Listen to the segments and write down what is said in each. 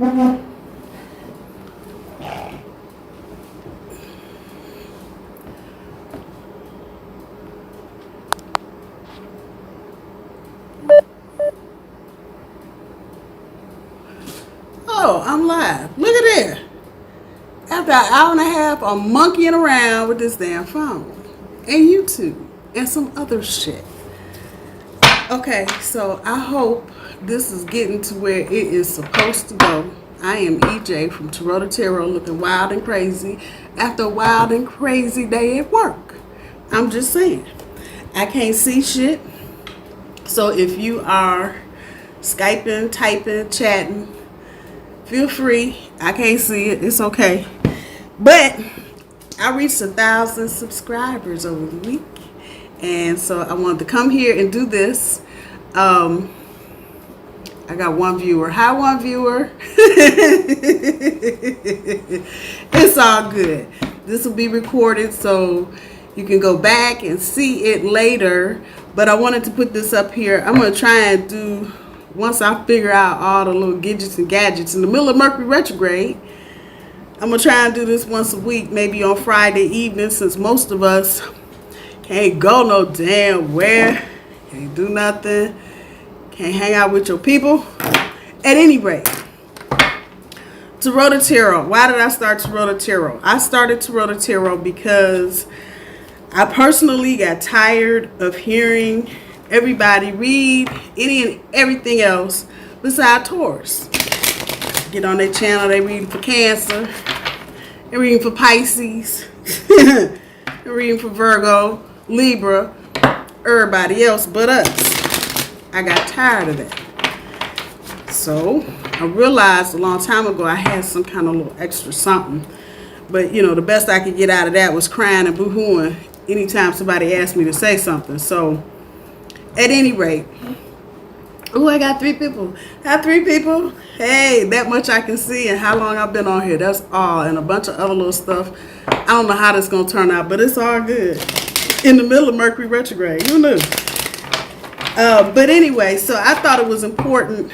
Oh, I'm live. Look at that. After an hour and a half of monkeying around with this damn phone and YouTube and some other shit. Okay, so I hope this is getting to where it is supposed to go. I am EJ from Taurota Tarot, looking wild and crazy after a wild and crazy day at work. I'm just saying. I can't see shit. So if you are Skyping, typing, chatting, feel free. I can't see it. It's okay. But I reached 1,000 subscribers over the week. And so I wanted to come here and do this. I got one viewer. Hi, one viewer. It's all good. This will be recorded so you can go back and see it later. But I wanted to put this up here. I'm going to try and do, once I figure out all the little gadgets and gadgets in the middle of Mercury retrograde, I'm going to try and do this once a week, maybe on Friday evening, since most of us can't go no damn where, can't do nothing, can't hang out with your people. At any rate, Taurota Tarot. Why did I start Taurota Tarot? I started Taurota Tarot because I personally got tired of hearing everybody read any and everything else besides Taurus. Get on their channel, they reading for Cancer, they reading for Pisces, they reading for Virgo, Libra, everybody else but us. I got tired of that. So I realized a long time ago I had some kind of little extra something. But you know, the best I could get out of that was crying and boo-hooing anytime somebody asked me to say something. So at any rate, oh, I got 3 people. I have 3 people. Hey, that much I can see and how long I've been on here. That's all. And a bunch of other little stuff. I don't know how this is going to turn out, but it's all good. In the middle of Mercury retrograde. Who knew? But anyway, so I thought it was important,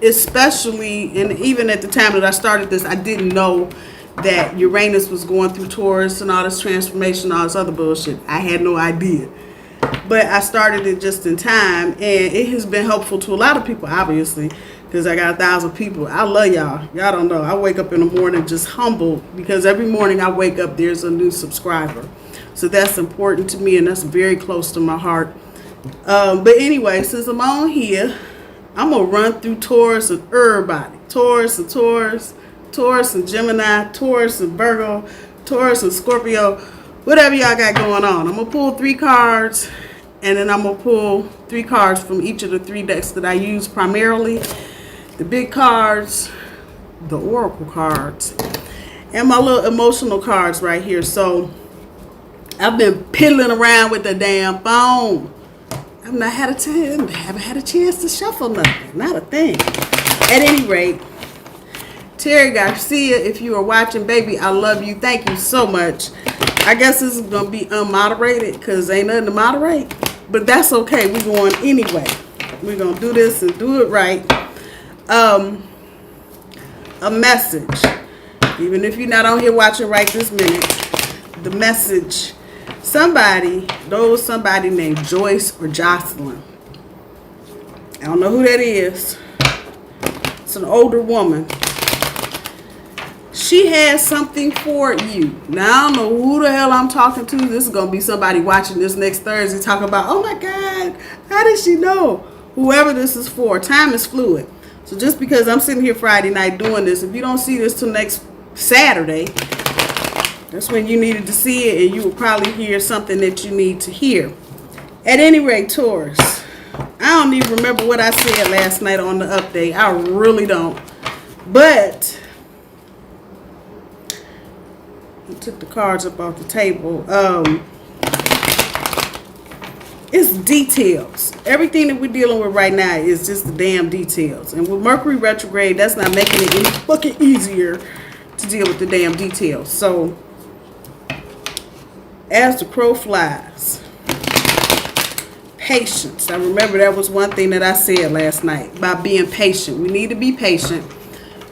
especially, and even at the time that I started this, I didn't know that Uranus was going through Taurus and all this transformation, all this other bullshit. I had no idea. But I started it just in time, and it has been helpful to a lot of people, obviously, because I got 1,000 people. I love y'all. Y'all don't know. I wake up in the morning just humbled, because every morning I wake up, there's a new subscriber. So that's important to me, and that's very close to my heart. But anyway, since I'm on here, I'm going to run through Taurus and everybody. Taurus and Taurus, Taurus and Gemini, Taurus and Virgo, Taurus and Scorpio, whatever y'all got going on. I'm going to pull 3 cards, and then I'm going to pull 3 cards from each of the 3 decks that I use primarily. The big cards, the oracle cards, and my little emotional cards right here. So I've been piddling around with the damn phone. I've not had a time, haven't had a chance to shuffle nothing. Not a thing. At any rate, Terry Garcia, if you are watching, baby, I love you. Thank you so much. I guess this is going to be unmoderated because ain't nothing to moderate. But that's okay. We're going anyway. We're going to do this and do it right. A message. Even if you're not on here watching right this minute, the message. Somebody named Joyce or Jocelyn. I don't know who that is. It's an older woman. She has something for you. Now, I don't know who the hell I'm talking to. This is going to be somebody watching this next Thursday talking about, oh my God, how did she know? Whoever this is for. Time is fluid. So just because I'm sitting here Friday night doing this, if you don't see this till next Saturday, that's when you needed to see it, and you will probably hear something that you need to hear. At any rate, Taurus, I don't even remember what I said last night on the update. I really don't. But I took the cards up off the table. It's details. Everything that we're dealing with right now is just the damn details. And with Mercury retrograde, that's not making it any fucking easier to deal with the damn details. So as the crow flies, patience. I remember that was one thing that I said last night about being patient. We need to be patient.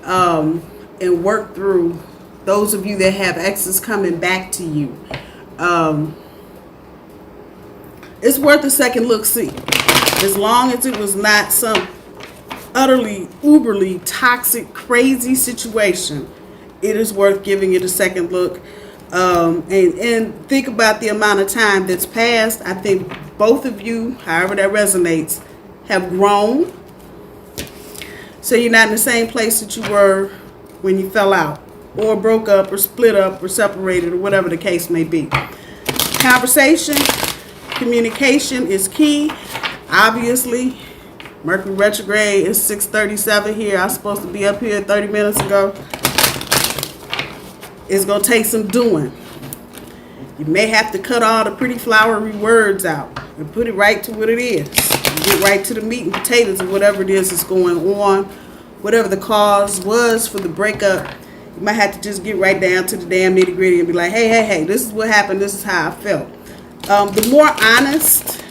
and work through those of you that have exes coming back to you. It's worth a second look see, as long as it was not some utterly uberly toxic crazy situation. It is worth giving it a second look, and think about the amount of time that's passed. I think both of you, however that resonates, have grown, so you're not in the same place that you were when you fell out or broke up or split up or separated or whatever the case may be. Conversation, communication is key. Obviously, Mercury retrograde is 6:37 here. I was supposed to be up here 30 minutes ago. It's going to take some doing. You may have to cut all the pretty flowery words out and put it right to what it is. Get right to the meat and potatoes of whatever it is that's going on. Whatever the cause was for the breakup, you might have to just get right down to the damn nitty gritty and be like, hey, this is what happened. This is how I felt. The more honest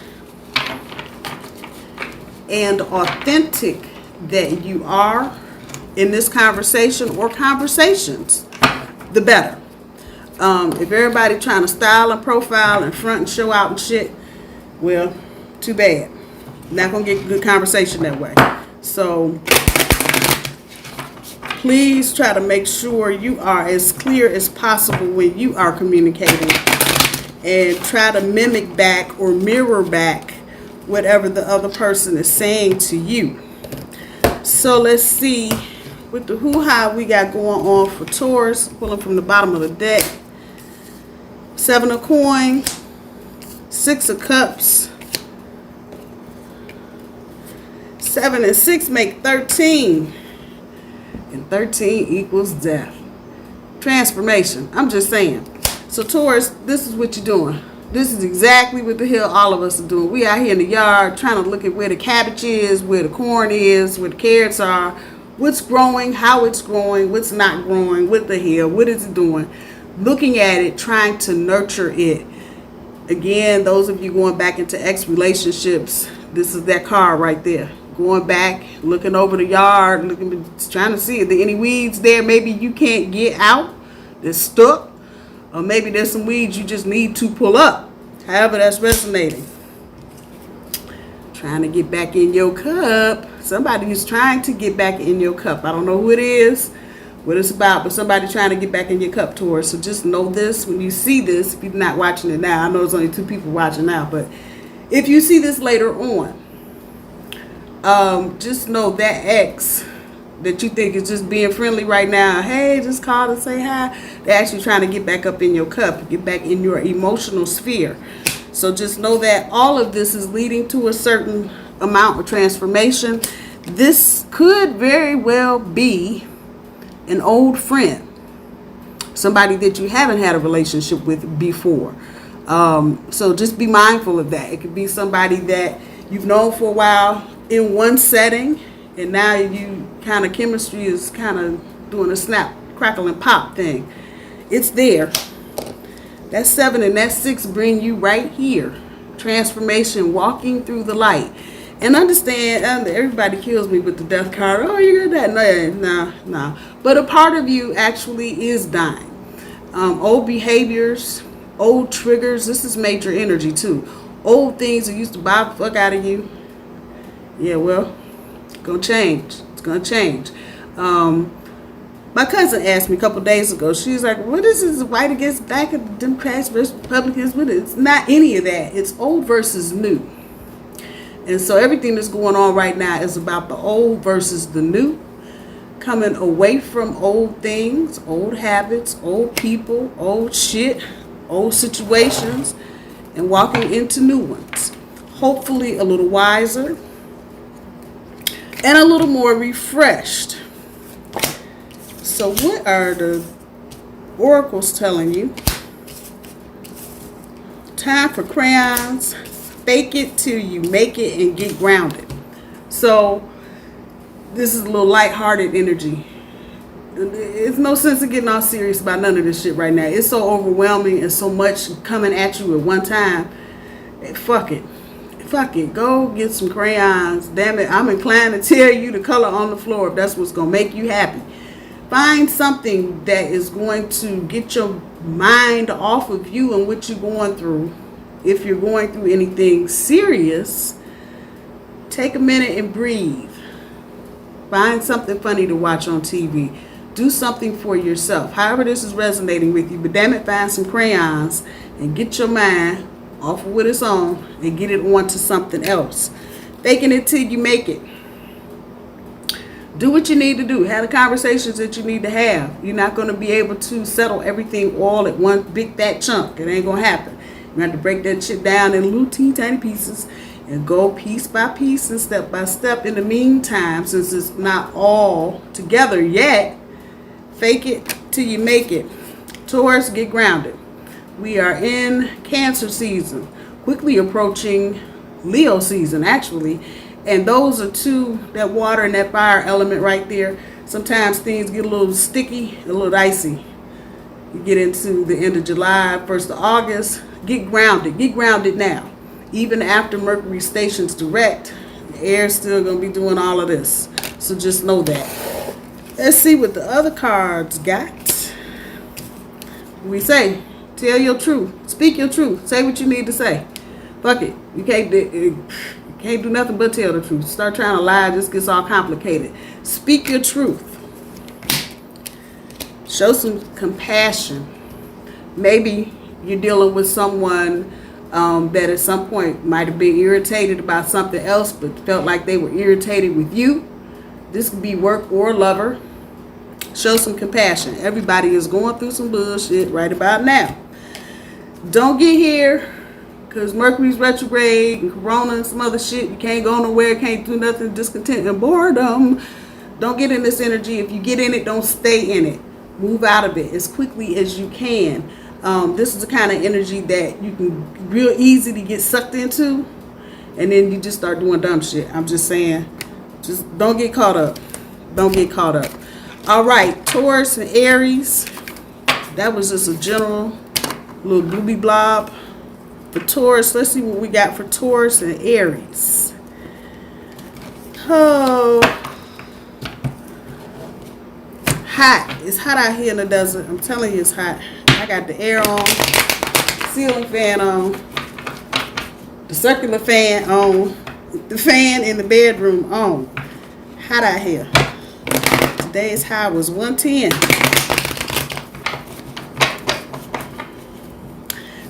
and authentic that you are in this conversation or conversations, the better. If everybody trying to style and profile and front and show out and shit, well, too bad. Not gonna get good conversation that way. So please try to make sure you are as clear as possible when you are communicating, and try to mimic back or mirror back whatever the other person is saying to you. So let's see with the hoo-ha we got going on for Taurus. Pulling from the bottom of the deck. 7 of coins, 6 of cups. 7 and 6 make 13. And 13 equals death. Transformation. I'm just saying. So Taurus, this is what you're doing. This is exactly what the hell all of us are doing. We out here in the yard trying to look at where the cabbage is, where the corn is, where the carrots are, what's growing, how it's growing, what's not growing, what the hell, what is it doing. Looking at it, trying to nurture it. Again, those of you going back into ex-relationships, this is that card right there. Going back, looking over the yard, looking, trying to see if there are any weeds there maybe you can't get out, that's stuck. Or maybe there's some weeds you just need to pull up. However that's resonating. Trying to get back in your cup. Somebody is trying to get back in your cup. I don't know who it is, what it's about, but somebody trying to get back in your cup, Taurus. So just know this when you see this. If you're not watching it now, I know there's only 2 people watching now, but if you see this later on, just know that ex that you think is just being friendly right now, hey, just call to say hi, they're actually trying to get back up in your cup, get back in your emotional sphere. So just know that all of this is leading to a certain amount of transformation. This could very well be an old friend, somebody that you haven't had a relationship with before. So just be mindful of that. It could be somebody that you've known for a while in one setting, and now you kind of chemistry is kind of doing a snap, crackle, and pop thing. It's there. That 7 and that 6 bring you right here. Transformation, walking through the light. And understand, everybody kills me with the death card. Oh, you got that? No. But a part of you actually is dying. Old behaviors, old triggers. This is major energy too. Old things that used to bother the fuck out of you. Yeah, well, it's gonna change. It's gonna change. My cousin asked me a couple days ago, she was like, what is this white against black and the Democrats versus Republicans? But it's not any of that. It's old versus new. And so everything that's going on right now is about the old versus the new. Coming away from old things, old habits, old people, old shit, old situations, and walking into new ones. Hopefully a little wiser and a little more refreshed. So what are the oracles telling you? Time for crayons. Fake it till you make it and get grounded. So this is a little lighthearted energy. It's no sense in getting all serious about none of this shit right now. It's so overwhelming and so much coming at you at one time. Fuck it. Fuck it. Go get some crayons. Damn it. I'm inclined to tell you the color on the floor if that's what's going to make you happy. Find something that is going to get your mind off of you and what you're going through. If you're going through anything serious, take a minute and breathe. Find something funny to watch on TV. Do something for yourself. However this is resonating with you, but damn it, find some crayons and get your mind off of what it's on and get it on to something else. Faking it till you make it. Do what you need to do. Have the conversations that you need to have. You're not going to be able to settle everything all at one big fat chunk. It ain't going to happen. You have to break that shit down in little teeny tiny pieces and go piece by piece and step by step. In the meantime, since it's not all together yet, fake it till you make it. Taurus, get grounded. We are in Cancer season, quickly approaching Leo season, actually. And those are two, that water and that fire element right there. Sometimes things get a little sticky, a little dicey. You get into the end of July, 1st of August. Get grounded. Get grounded now. Even after Mercury stations direct, the air's still going to be doing all of this. So just know that. Let's see what the other cards got. We say, tell your truth. Speak your truth. Say what you need to say. Fuck it. You can't do nothing but tell the truth. Start trying to lie, it just gets all complicated. Speak your truth. Show some compassion. Maybe you're dealing with someone that at some point might have been irritated about something else, but felt like they were irritated with you. This could be work or lover. Show some compassion. Everybody is going through some bullshit right about now. Don't get here because Mercury's retrograde and Corona and some other shit. You can't go nowhere, can't do nothing, discontent and boredom. Don't get in this energy. If you get in it, don't stay in it. Move out of it as quickly as you can. This is the kind of energy that you can real easy to get sucked into, and then you just start doing dumb shit. I'm just saying, just don't get caught up. Don't get caught up. All right, Taurus and Aries. That was just a general little booby blob. For Taurus, let's see what we got for Taurus and Aries. Oh, hot. It's hot out here in the desert. I'm telling you, it's hot. I got the air on, ceiling fan on, the circular fan on, the fan in the bedroom on. Hot out here. Today's high was 110.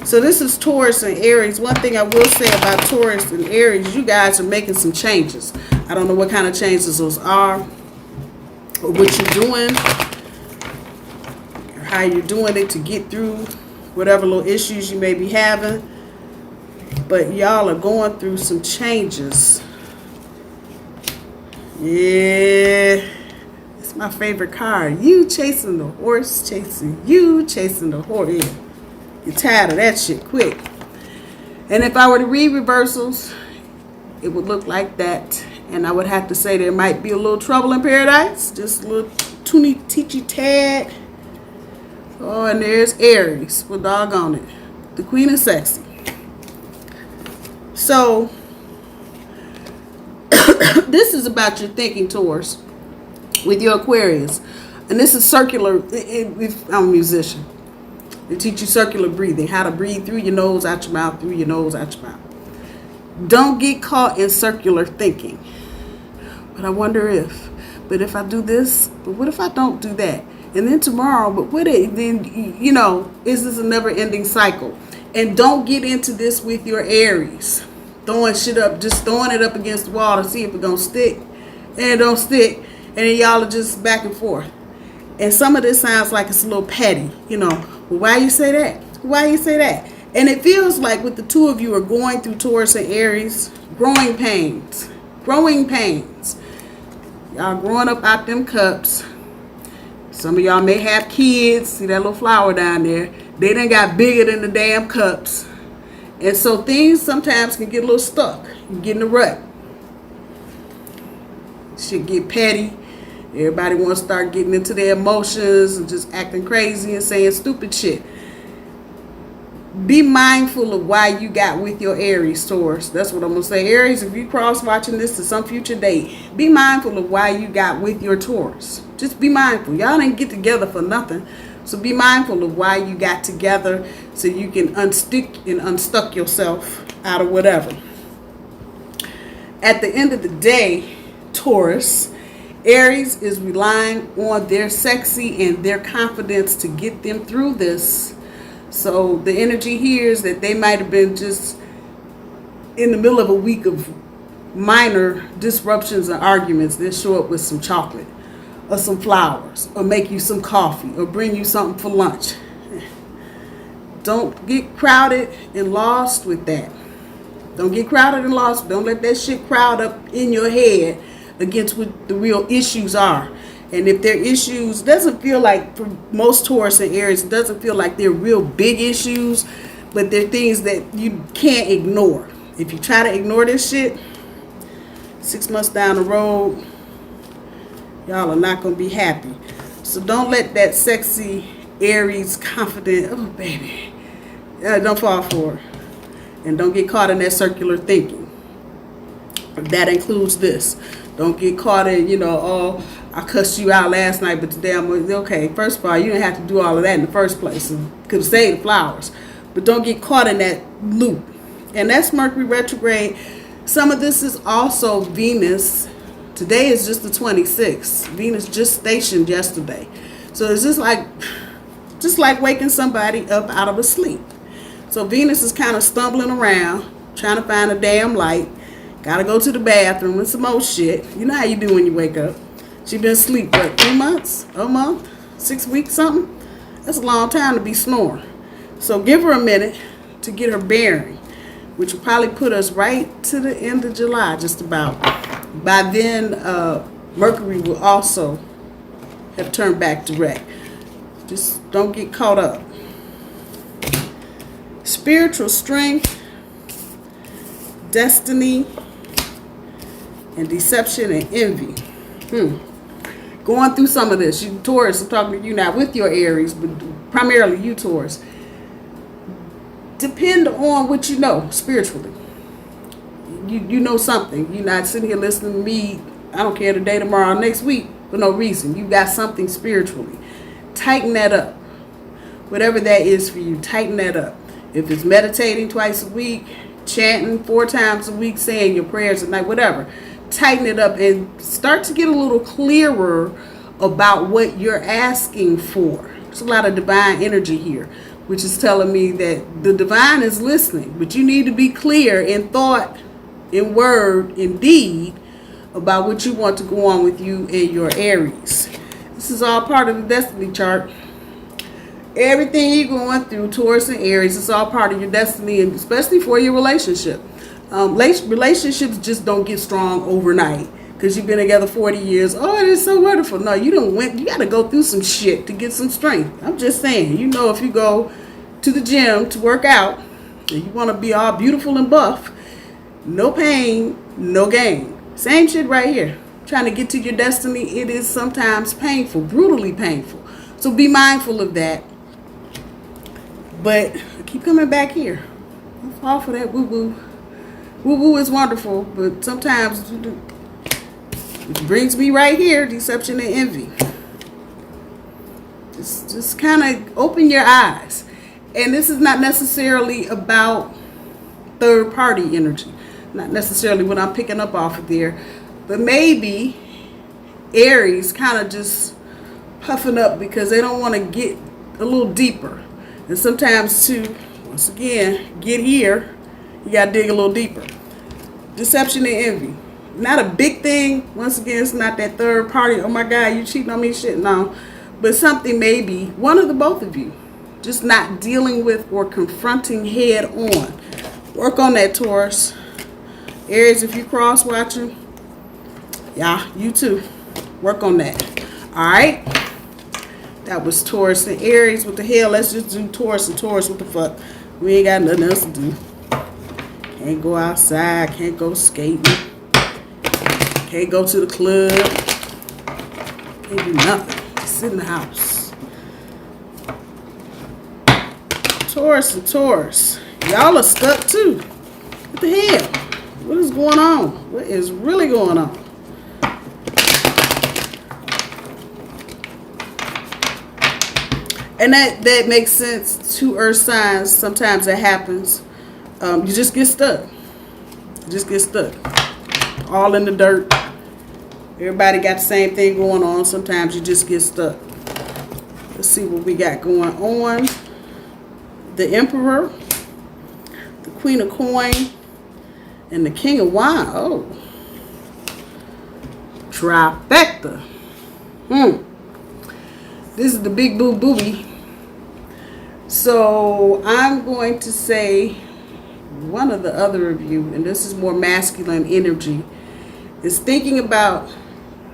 So this is Taurus and Aries. One thing I will say about Taurus and Aries, you guys are making some changes. I don't know what kind of changes those are, or what you're doing, or how you're doing it to get through whatever little issues you may be having. But y'all are going through some changes. Yeah, it's my favorite card. You chasing the horse, chasing you, chasing the horse. Yeah. You're tired of that shit quick. And if I were to read reversals, it would look like that. And I would have to say there might be a little trouble in paradise. Just a little toony teachy tad. Oh, and there's Aries. Well, doggone it. The Queen of Sexy. So, this is about your thinking, Taurus, with your Aquarius. And this is circular. I'm a musician. They teach you circular breathing, how to breathe through your nose, out your mouth, through your nose, out your mouth. Don't get caught in circular thinking. But I wonder if, but if I do this, but what if I don't do that? And then tomorrow, but what if, then, you know, is this a never-ending cycle? And don't get into this with your Aries. Throwing shit up, just throwing it up against the wall to see if it's going to stick. And it don't stick. And then y'all are just back and forth. And some of this sounds like it's a little petty, you know. Well, why you say that? Why you say that? And it feels like with the two of you are going through Taurus and Aries, growing pains. Growing pains. Y'all growing up out them cups. Some of y'all may have kids. See that little flower down there? They done got bigger than the damn cups. And so things sometimes can get a little stuck. You get in a rut. Shit get petty. Everybody wants to start getting into their emotions and just acting crazy and saying stupid shit. be mindful of why you got with your Aries, Taurus. That's what I'm going to say. Aries, if you cross watching this to some future date, be mindful of why you got with your Taurus. Just be mindful. Y'all didn't get together for nothing. So be mindful of why you got together so you can unstick and unstuck yourself out of whatever. At the end of the day, Taurus, Aries is relying on their sexy and their confidence to get them through this. So the energy here is that they might have been just in the middle of a week of minor disruptions and arguments. They'll show up with some chocolate or some flowers or make you some coffee or bring you something for lunch. Don't get crowded and lost with that. Don't get crowded and lost. Don't let that shit crowd up in your head against what the real issues are. And if their issues doesn't feel like, for most Taurus and Aries, it doesn't feel like they're real big issues, but they're things that you can't ignore. If you try to ignore this shit, 6 months down the road, y'all are not going to be happy. So don't let that sexy Aries confident, oh baby, don't fall for it. And don't get caught in that circular thinking. That includes this. Don't get caught in, oh, I cussed you out last night, but today I'm okay. First of all, you didn't have to do all of that in the first place. You could have saved the flowers. But don't get caught in that loop. And that's Mercury retrograde. Some of this is also Venus. Today is just the 26th. Venus just stationed yesterday. So it's just like waking somebody up out of a sleep. So Venus is kind of stumbling around, trying to find a damn light. Gotta go to the bathroom and some more shit. You know how you do when you wake up. She been asleep, 3 months? A month? 6 weeks, something? That's a long time to be snoring. So give her a minute to get her bearing, which will probably put us right to the end of July, just about. By then, Mercury will also have turned back direct. Just don't get caught up. Spiritual strength, destiny, and deception and envy. Going through some of this. You Taurus, I'm talking to you now with your Aries, but primarily you Taurus. Depend on what you know spiritually. You know something. You're not sitting here listening to me, I don't care, today, tomorrow, next week, for no reason. You got something spiritually. Tighten that up. Whatever that is for you, tighten that up. If it's meditating twice a week, chanting 4 times a week, saying your prayers at night, whatever, tighten it up and start to get a little clearer about what you're asking for. There's a lot of divine energy here, which is telling me that the divine is listening, but you need to be clear in thought, in word, in deed about what you want to go on with you and your Aries. This is all part of the destiny chart. Everything you're going through, Taurus and Aries, it's all part of your destiny, and especially for your relationship. Relationships just don't get strong overnight because you've been together 40 years. Oh, it is so wonderful. No, you got to go through some shit to get some strength. I'm just saying, if you go to the gym to work out and you want to be all beautiful and buff, no pain, no gain. Same shit right here. Trying to get to your destiny, it is sometimes painful, brutally painful. So be mindful of that. But I keep coming back here. Don't fall for that woo-woo. Woo-woo is wonderful, but sometimes it brings me right here, deception and envy. Just kind of open your eyes. And this is not necessarily about third-party energy. Not necessarily what I'm picking up off of there. But maybe Aries kind of just puffing up because they don't want to get a little deeper. And sometimes to, once again, get here, you got to dig a little deeper. Deception and envy. Not a big thing. Once again, it's not that third party. Oh my God, you cheating on me, shit. No. But something maybe, one of the both of you, just not dealing with or confronting head on. Work on that, Taurus. Aries, if you cross watching, yeah, you too. Work on that. All right. That was Taurus and Aries. What the hell? Let's just do Taurus and Taurus. What the fuck? We ain't got nothing else to do. Can't go outside. Can't go skating. Can't go to the club. Can't do nothing. Sit in the house. Taurus and Taurus. Y'all are stuck too. What the hell? What is going on? What is really going on? And that makes sense to earth signs. Sometimes that happens. You just get stuck. You just get stuck. All in the dirt. Everybody got the same thing going on. Sometimes you just get stuck. Let's see what we got going on. The Emperor, the Queen of Coin, and the King of Wine. Oh. Trifecta. This is the big booby. So I'm going to say one of the other of you, and this is more masculine energy, is thinking about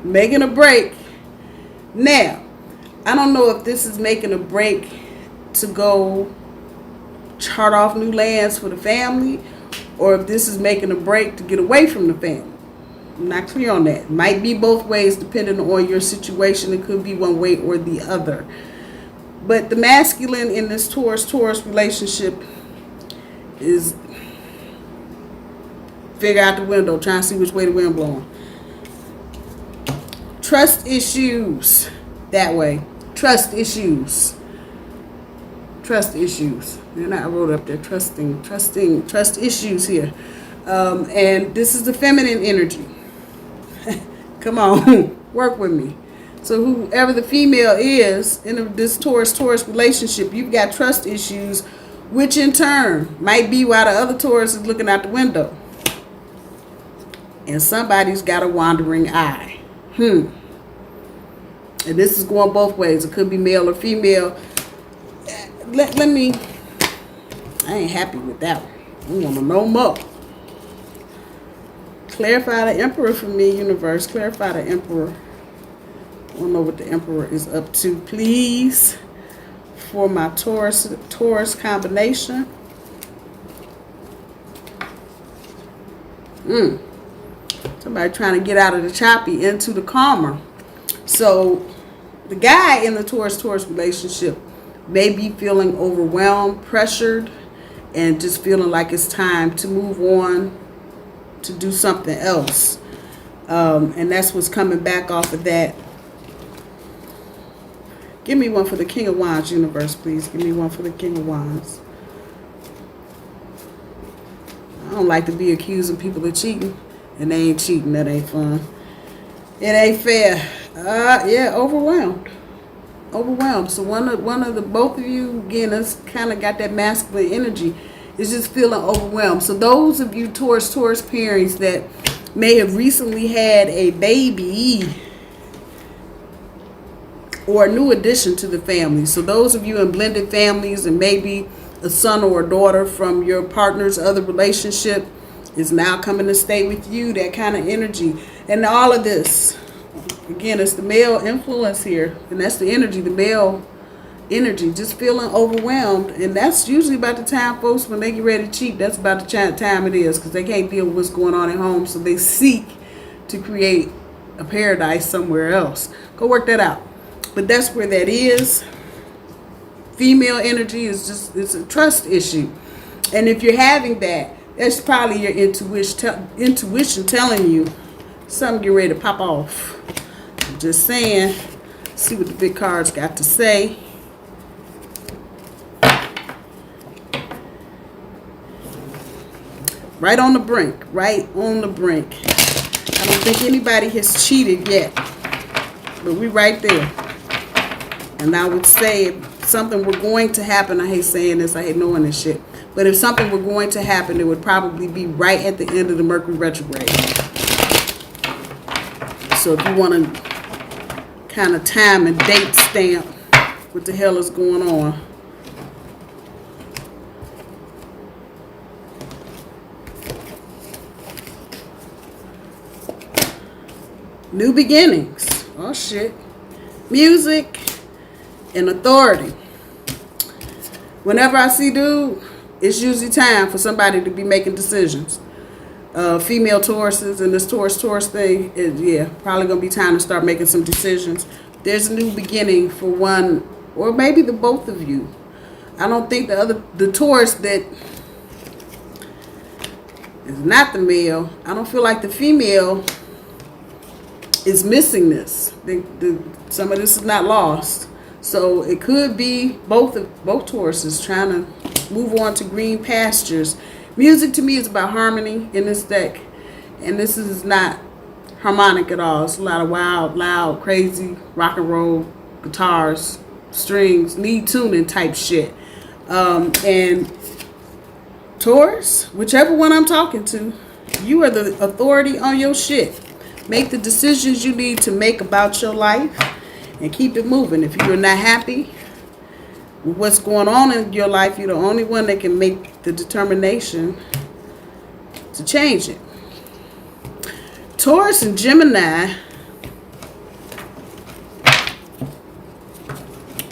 making a break. Now, I don't know if this is making a break to go chart off new lands for the family, or if this is making a break to get away from the family. I'm not clear on that. Might be both ways depending on your situation. It could be one way or the other. But the masculine in this Taurus relationship is figure out the window, trying to see which way the wind blowing. Trust issues. That way. Trust issues. Trust issues. And I wrote up there trust issues here. And this is the feminine energy. Come on, work with me. So whoever the female is in this Taurus relationship, you've got trust issues, which in turn might be why the other Taurus is looking out the window. And somebody's got a wandering eye. And this is going both ways. It could be male or female. Let me, I ain't happy with that one. I want to know more. Clarify the Emperor for me, universe. Clarify the Emperor. I don't know what the Emperor is up to, please. For my Taurus combination. Somebody trying to get out of the choppy into the calmer. So the guy in the Taurus relationship may be feeling overwhelmed, pressured, and just feeling like it's time to move on, to do something else. And that's what's coming back off of that. Give me one for the King of Wands, universe, please. Give me one for the King of Wands. I don't like to be accusing people of cheating. And they ain't cheating. That ain't fun. It ain't fair. Yeah, overwhelmed. Overwhelmed. So both of you, again, that's kind of got that masculine energy. Is just feeling overwhelmed. So those of you Taurus pairings that may have recently had a baby or a new addition to the family. So those of you in blended families and maybe a son or a daughter from your partner's other relationship is now coming to stay with you, that kind of energy. And all of this, again, it's the male influence here. And that's the energy, the male energy, just feeling overwhelmed. And that's usually about the time, folks, when they get ready to cheat, that's about the time it is, because they can't deal with what's going on at home. So they seek to create a paradise somewhere else. Go work that out. But that's where that is. Female energy is just, it's a trust issue. And if you're having that, that's probably your intuition telling you something get ready to pop off. I'm just saying. See what the big cards got to say. Right on the brink. Right on the brink. I don't think anybody has cheated yet. But we right there. And I would say if something were going to happen, I hate saying this, I hate knowing this shit. But if something were going to happen, it would probably be right at the end of the Mercury retrograde. So if you want to kind of time and date stamp what the hell is going on. New beginnings. Oh shit. Music and authority. Whenever I see dude, it's usually time for somebody to be making decisions. Female Tauruses and this Taurus thing, yeah, probably going to be time to start making some decisions. There's a new beginning for one, or maybe the both of you. I don't think the Taurus that is not the male, I don't feel like the female is missing this. Some of this is not lost. So it could be both Tauruses trying to move on to green pastures. Music to me is about harmony in this deck. And this is not harmonic at all. It's a lot of wild, loud, crazy, rock and roll, guitars, strings, lead tuning type shit. And Taurus, whichever one I'm talking to, you are the authority on your shit. Make the decisions you need to make about your life and keep it moving. If you're not happy with what's going on in your life, you're the only one that can make the determination to change it. Taurus and Gemini.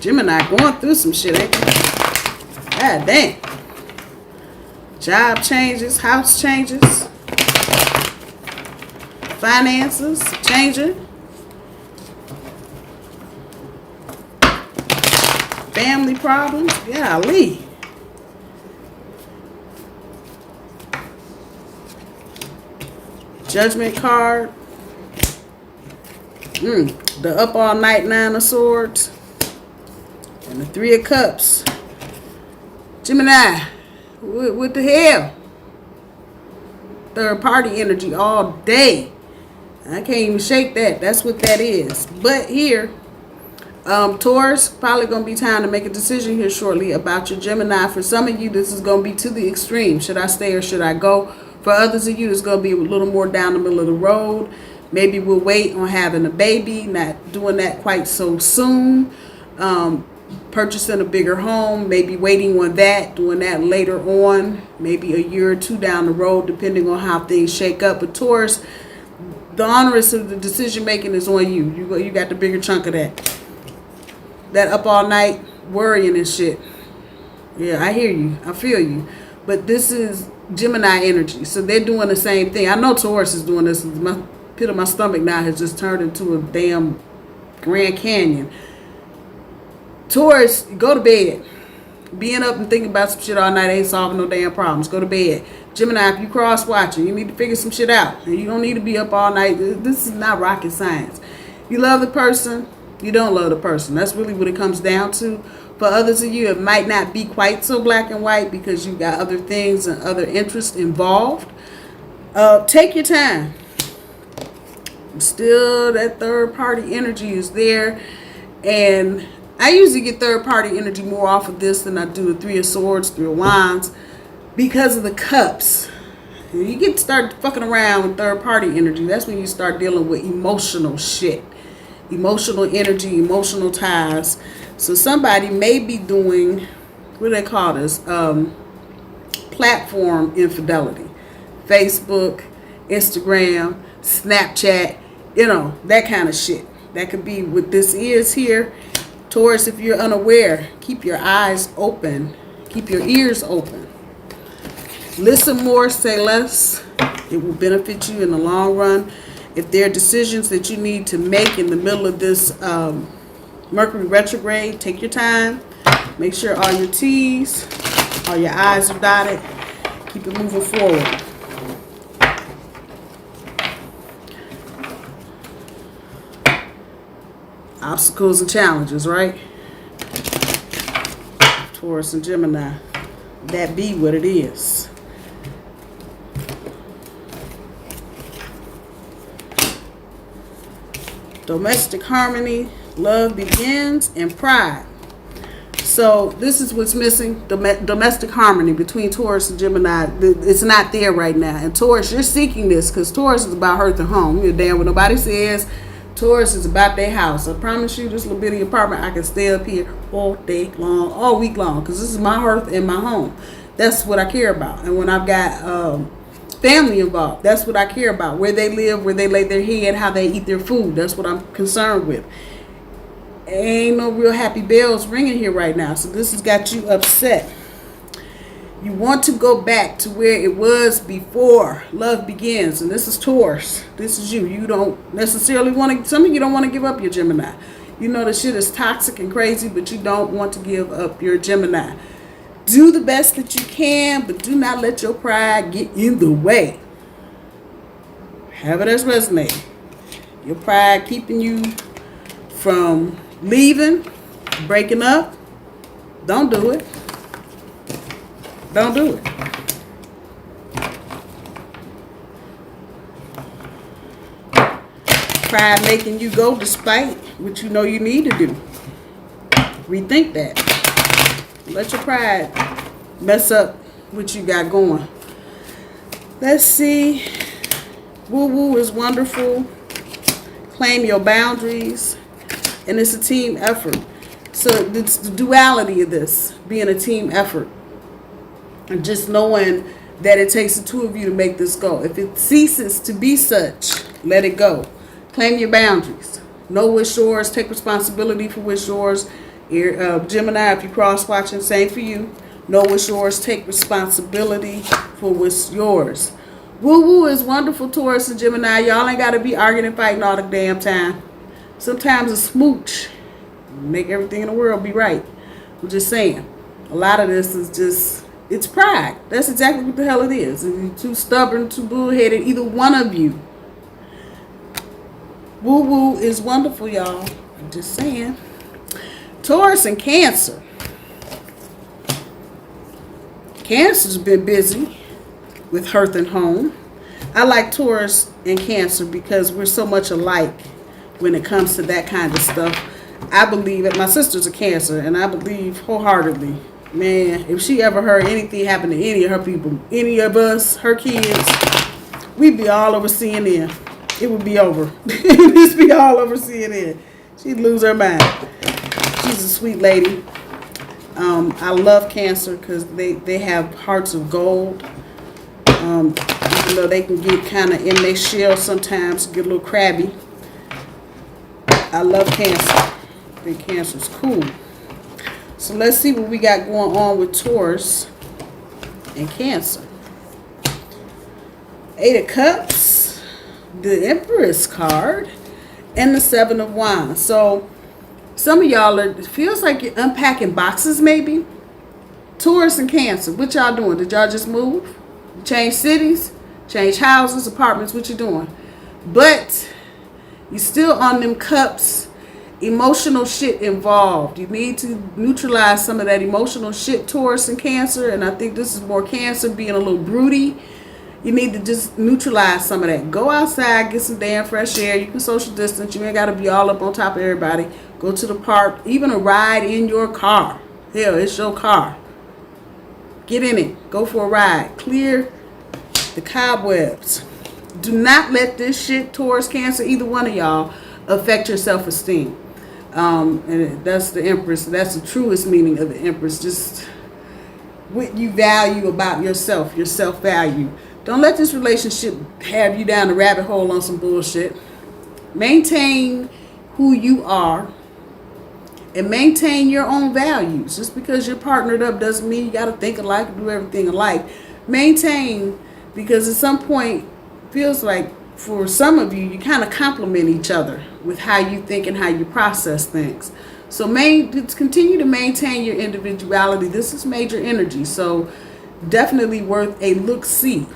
Gemini going through some shit, ain't they? God damn. Job changes, house changes, finances changing, family problems. Golly. Judgment card. The up all night 9 of swords. And the 3 of cups. Gemini. What the hell? Third party energy all day. I can't even shake that. That's what that is. But here, Taurus, probably going to be time to make a decision here shortly about your Gemini. For some of you, this is going to be to the extreme. Should I stay or should I go? For others of you, it's going to be a little more down the middle of the road. Maybe we'll wait on having a baby, not doing that quite so soon. Purchasing a bigger home, maybe waiting on that, doing that later on, maybe a year or 2 down the road, depending on how things shake up. But Taurus, the onerous of the decision making is on you. You got the bigger chunk of that. That up all night worrying and shit. Yeah, I hear you. I feel you. But this is Gemini energy, so they're doing the same thing. I know Taurus is doing this. My pit of my stomach now has just turned into a damn Grand Canyon. Taurus, go to bed. Being up and thinking about some shit all night ain't solving no damn problems. Go to bed. Gemini, if you cross-watching, you need to figure some shit out. And you don't need to be up all night. This is not rocket science. You love the person, you don't love the person. That's really what it comes down to. For others of you, it might not be quite so black and white because you got other things and other interests involved. Take your time. Still, that third-party energy is there. And I usually get third-party energy more off of this than I do the 3 of Swords, 3 of Wands, because of the cups. You get to start fucking around with third-party energy. That's when you start dealing with emotional shit. Emotional energy, emotional ties. So somebody may be doing, what do they call this? Platform infidelity. Facebook, Instagram, Snapchat, that kind of shit. That could be what this is here. Taurus, if you're unaware, keep your eyes open. Keep your ears open. Listen more, say less. It will benefit you in the long run. If there are decisions that you need to make in the middle of this Mercury retrograde, take your time. Make sure all your T's, all your I's are dotted. Keep it moving forward. Obstacles and challenges, right? Taurus and Gemini. That be what it is. Domestic harmony, love begins, and pride. So this is what's missing. Domestic harmony between Taurus and Gemini. It's not there right now. And Taurus, you're seeking this because Taurus is about hearth and home. You're damn what nobody says. Taurus is about their house. I promise you, this little bitty apartment, I can stay up here all day long, all week long, because this is my hearth and my home. That's what I care about. And when I've got family involved, that's what I care about. Where they live, where they lay their head, how they eat their food. That's what I'm concerned with. Ain't no real happy bells ringing here right now. So this has got you upset. You want to go back to where it was before love begins. And this is Taurus. This is you. You don't necessarily want to, some of you don't want to give up your Gemini. You know the shit is toxic and crazy, but you don't want to give up your Gemini. Do the best that you can, but do not let your pride get in the way. Have it as resonating. Your pride keeping you from leaving, breaking up. Don't do it. Don't do it. Pride making you go despite what you know you need to do. Rethink that. Let your pride mess up what you got going. Let's see. Woo-woo is wonderful. Claim your boundaries. And it's a team effort. So it's the duality of this, being a team effort. And just knowing that it takes the two of you to make this go. If it ceases to be such, let it go. Claim your boundaries. Know what's yours. Take responsibility for what's yours. Gemini, if you cross-watching, same for you. Know what's yours. Take responsibility for what's yours. Woo-woo is wonderful, Taurus and Gemini. Y'all ain't got to be arguing and fighting all the damn time. Sometimes a smooch make everything in the world be right. I'm just saying. A lot of this is just, it's pride. That's exactly what the hell it is. If you're too stubborn, too bullheaded, either one of you. Woo-woo is wonderful, y'all. I'm just saying. Taurus and Cancer. Cancer's been busy with hearth and home. I like Taurus and Cancer because we're so much alike when it comes to that kind of stuff. I believe that my sister's a Cancer, and I believe wholeheartedly, man, if she ever heard anything happen to any of her people, any of us, her kids, we'd be all over CNN. It would be over. It would just be all over CNN. She'd lose her mind. She's a sweet lady. I love Cancer because they have hearts of gold. Even though they can get kind of in their shell sometimes, get a little crabby. I love Cancer. I think Cancer's cool. So let's see what we got going on with Taurus and Cancer. 8 of Cups, the Empress card, and the 7 of Wands. So some of y'all it feels like you're unpacking boxes maybe. Taurus and Cancer, what y'all doing? Did y'all just move? Change cities? Change houses, apartments? What you doing? But you still on them cups. Emotional shit involved. You need to neutralize some of that emotional shit, Taurus and Cancer. And I think this is more Cancer being a little broody. You need to just neutralize some of that. Go outside, get some damn fresh air. You can social distance. You ain't got to be all up on top of everybody. Go to the park. Even a ride in your car. Hell, it's your car. Get in it. Go for a ride. Clear the cobwebs. Do not let this shit, Taurus, Cancer, either one of y'all, affect your self-esteem. And that's the Empress. That's the truest meaning of the Empress. Just what you value about yourself, your self-value. Don't let this relationship have you down the rabbit hole on some bullshit. Maintain who you are and maintain your own values. Just because you're partnered up doesn't mean you got to think alike and do everything alike. Maintain, because at some point, feels like for some of you, you kind of complement each other with how you think and how you process things. So continue to maintain your individuality. This is major energy, so definitely worth a look-see.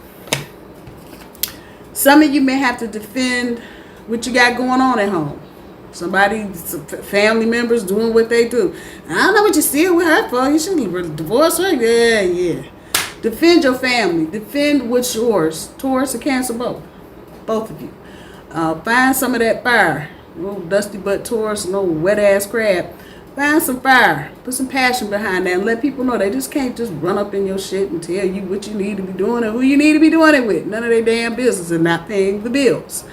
Some of you may have to defend what you got going on at home. Somebody, family members doing what they do. I don't know what you're still with her for. You should divorce her. Yeah. Defend your family. Defend what's yours. Taurus and Cancer both. Both of you. Find some of that fire. No dusty butt Taurus, no wet ass crab. Find some fire. Put some passion behind that and let people know they just can't just run up in your shit and tell you what you need to be doing and who you need to be doing it with. None of their damn business and not paying the bills.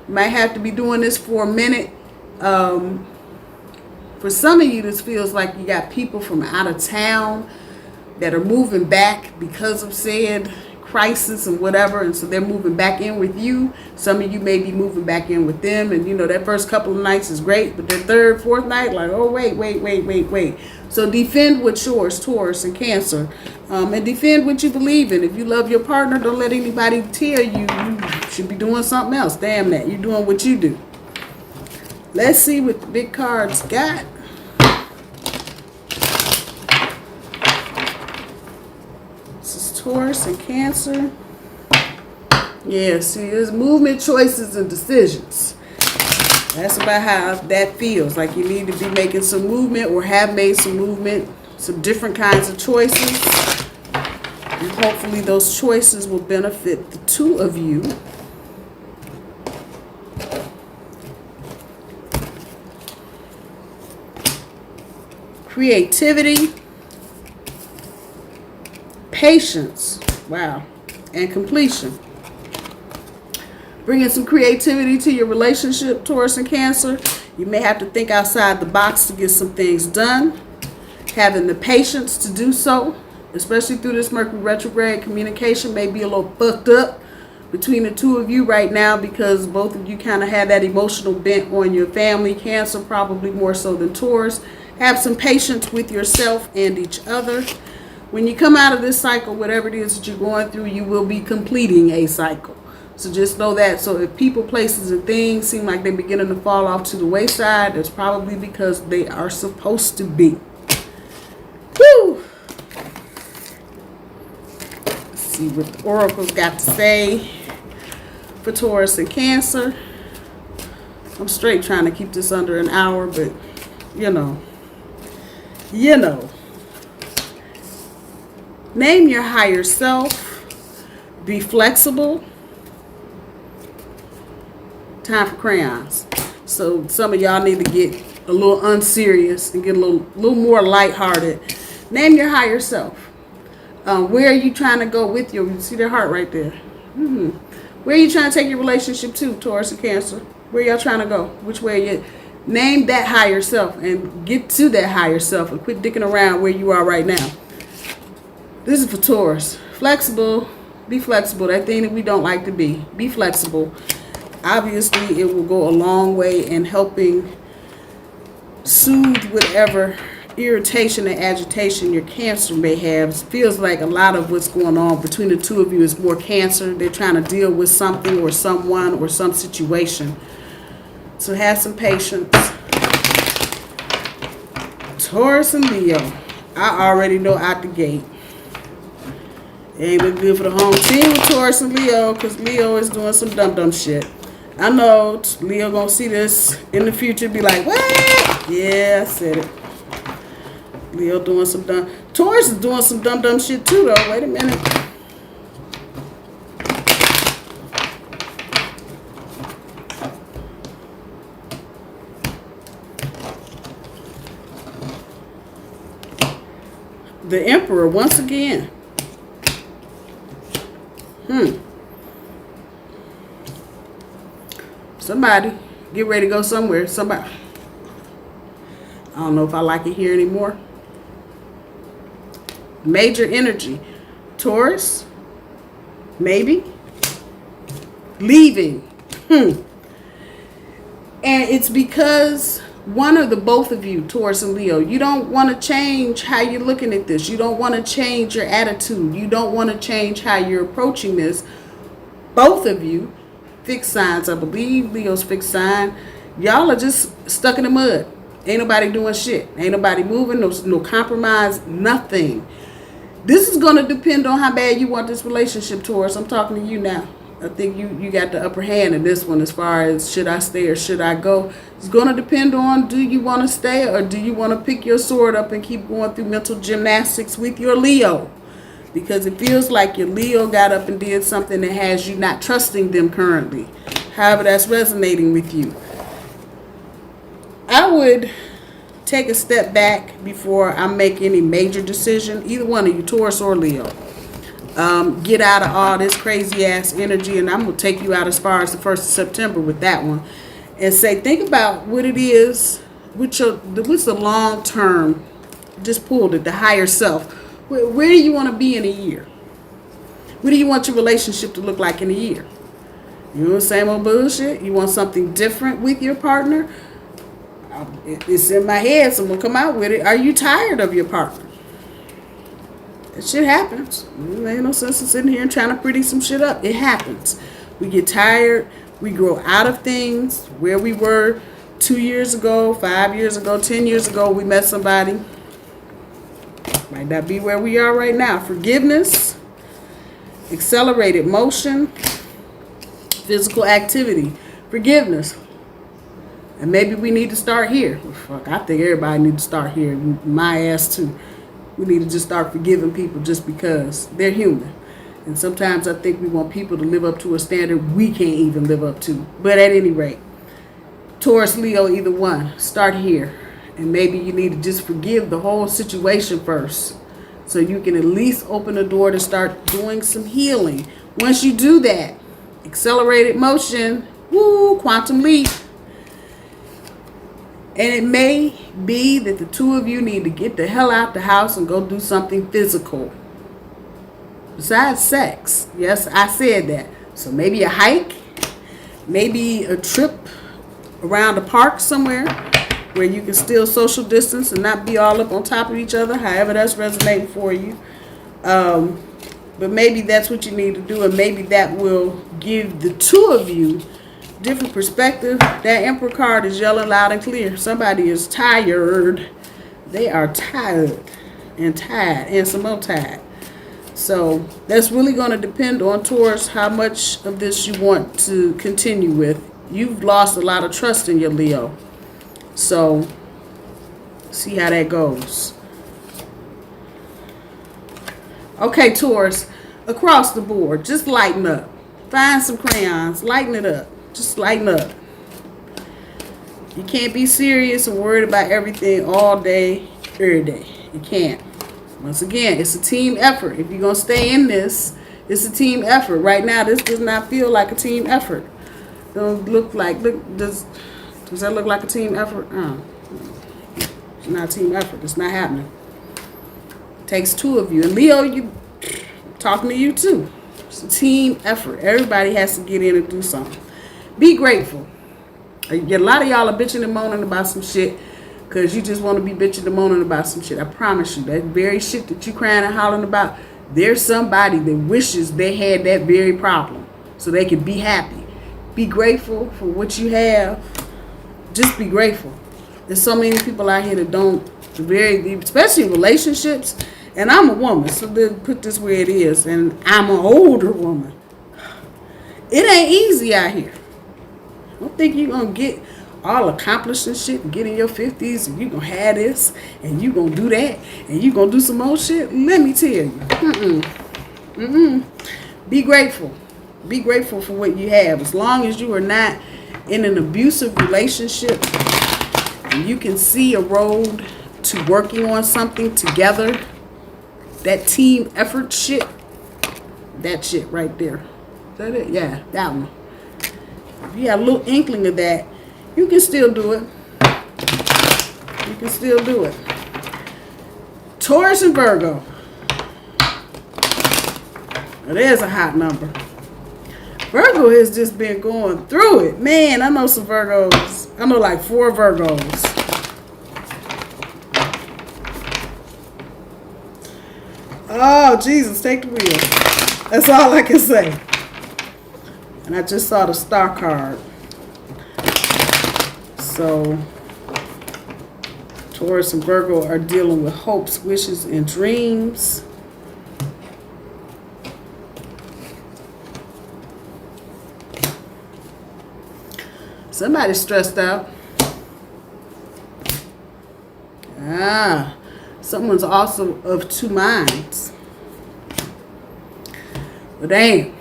Might have to be doing this for a minute. For some of you, this feels like you got people from out of town that are moving back because of said crisis and whatever, and so they're moving back in with you. Some of you may be moving back in with them, and you know that first couple of nights is great, but the third, fourth night, like, oh wait. So defend what's yours, Taurus and Cancer, and defend what you believe in. If you love your partner, don't let anybody tell you should be doing something else. Damn that, you're doing what you do. Let's see what the big cards got. Taurus and Cancer. Yeah, see, there's movement, choices, and decisions. That's about how that feels. Like you need to be making some movement or have made some movement, some different kinds of choices. And hopefully those choices will benefit the two of you. Creativity, patience, wow, and completion. Bringing some creativity to your relationship, Taurus and Cancer. You may have to think outside the box to get some things done. Having the patience to do so, especially through this Mercury retrograde. Communication may be a little fucked up between the two of you right now because both of you kind of have that emotional bent on your family. Cancer probably more so than Taurus. Have some patience with yourself and each other. When you come out of this cycle, whatever it is that you're going through, you will be completing a cycle. So just know that. So if people, places, and things seem like they're beginning to fall off to the wayside, it's probably because they are supposed to be. Woo! Let's see what the oracle's got to say for Taurus and Cancer. I'm straight trying to keep this under an hour, but you know. Name your higher self. Be flexible. Time for crayons. So some of y'all need to get a little unserious and get a little more lighthearted. Name your higher self. Where are you trying to go with your, you see their heart right there. Where are you trying to take your relationship to, Taurus and Cancer? Where y'all trying to go? Which way are you? Name that higher self and get to that higher self and quit dicking around where you are right now. This is for Taurus. Flexible. Be flexible. That thing that we don't like to be. Be flexible. Obviously, it will go a long way in helping soothe whatever irritation and agitation your Cancer may have. It feels like a lot of what's going on between the two of you is more Cancer. They're trying to deal with something or someone or some situation. So have some patience. Taurus and Leo. I already know out the gate. It ain't look good for the home team with Taurus and Leo because Leo is doing some dumb shit. I know Leo gonna see this in the future be like, what? Yeah, I said it. Leo doing some dumb. Taurus is doing some dumb shit too though. Wait a minute. The Emperor once again. Somebody get ready to go somewhere. Somebody. I don't know if I like it here anymore. Major energy. Taurus. Maybe. Leaving. And it's because one or the both of you, Taurus and Leo, you don't want to change how you're looking at this. You don't want to change your attitude. You don't want to change how you're approaching this. Both of you, fixed signs, I believe. Leo's fixed sign. Y'all are just stuck in the mud. Ain't nobody doing shit. Ain't nobody moving. No compromise. Nothing. This is going to depend on how bad you want this relationship, Taurus. I'm talking to you now. I think you got the upper hand in this one as far as should I stay or should I go. It's going to depend on, do you want to stay or do you want to pick your sword up and keep going through mental gymnastics with your Leo? Because it feels like your Leo got up and did something that has you not trusting them currently. However, that's resonating with you. I would take a step back before I make any major decision. Either one of you, Taurus or Leo. Get out of all this crazy ass energy, and I'm going to take you out as far as the 1st of September with that one. And say, think about what it is, what's the long term, just pulled it, the higher self. Where do you want to be in a year? What do you want your relationship to look like in a year? You know, same old bullshit? You want something different with your partner? It's in my head, so I'm going to come out with it. Are you tired of your partner? That shit happens. There ain't no sense in sitting here and trying to pretty some shit up. It happens. We get tired. We grow out of things. Where we were 2 years ago, 5 years ago, 10 years ago, we met somebody. Might not be where we are right now. Forgiveness. accelerated motion, physical activity, forgiveness. And maybe we need to start here. Well, fuck, I think everybody needs to start here. My ass too. We need to just start forgiving people just because they're human. And sometimes I think we want people to live up to a standard we can't even live up to. But at any rate, Taurus, Leo, either one, start here. And maybe you need to just forgive the whole situation first, so you can at least open the door to start doing some healing. Once you do that, accelerated motion, woo, quantum leap. And it may be that the two of you need to get the hell out the house and go do something physical. Besides sex. Yes, I said that. So maybe a hike, maybe a trip around the park somewhere where you can still social distance and not be all up on top of each other, however that's resonating for you. But maybe that's what you need to do, and maybe that will give the two of you different perspective. That Emperor card is yelling loud and clear. Somebody is tired. They are tired and some more tired. So that's really going to depend on Taurus how much of this you want to continue with. You've lost a lot of trust in your Leo. So see how that goes. Okay, Taurus, across the board, just lighten up. Find some crayons, lighten it up. Just lighten up. You can't be serious and worried about everything all day, every day. You can't. Once again, it's a team effort. If you're going to stay in this, it's a team effort. Right now, this does not feel like a team effort. Don't look like, does that look like a team effort? It's not a team effort. It's not happening. It takes two of you. And Leo, I'm talking to you too. It's a team effort. Everybody has to get in and do something. Be grateful. A lot of y'all are bitching and moaning about some shit because you just want to be bitching and moaning about some shit. I promise you, that very shit that you crying and hollering about, there's somebody that wishes they had that very problem so they can be happy. Be grateful for what you have. Just be grateful. There's so many people out here that don't, especially relationships. And I'm a woman, so then put this where it is. And I'm an older woman. It ain't easy out here. Don't think you're going to get all accomplished and shit and get in your 50s and you're going to have this and you're going to do that and you're going to do some more shit. Let me tell you. Be grateful. Be grateful for what you have. As long as you are not in an abusive relationship and you can see a road to working on something together, that team effort shit, that shit right there. Is that it? Yeah, that one. If you have a little inkling of that, you can still do it. You can still do it. Taurus and Virgo. Now, there's a hot number. Virgo has just been going through it. Man, I know some Virgos. I know like 4 Virgos. Oh, Jesus, take the wheel. That's all I can say. And I just saw the star card. So, Taurus and Virgo are dealing with hopes, wishes, and dreams. Somebody's stressed out. Someone's also of 2 minds. But damn,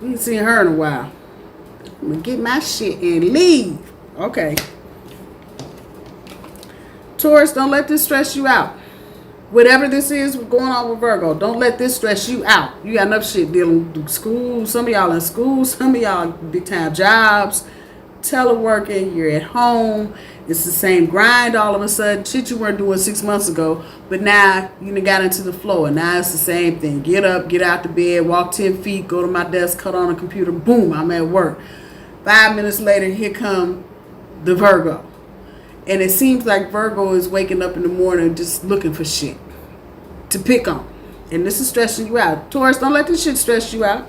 we ain't seen her in a while. I'm gonna get my shit and leave. Okay. Taurus, don't let this stress you out. Whatever this is going on with Virgo, don't let this stress you out. You got enough shit dealing with school. Some of y'all in school. Some of y'all big time jobs. Teleworking. You're at home. It's the same grind all of a sudden. Shit you weren't doing 6 months ago. But now you done got into the flow. And now it's the same thing. Get up, get out the bed, walk 10 feet, go to my desk, cut on a computer. Boom, I'm at work. 5 minutes later, here come the Virgo. And it seems like Virgo is waking up in the morning just looking for shit to pick on. And this is stressing you out. Taurus, don't let this shit stress you out.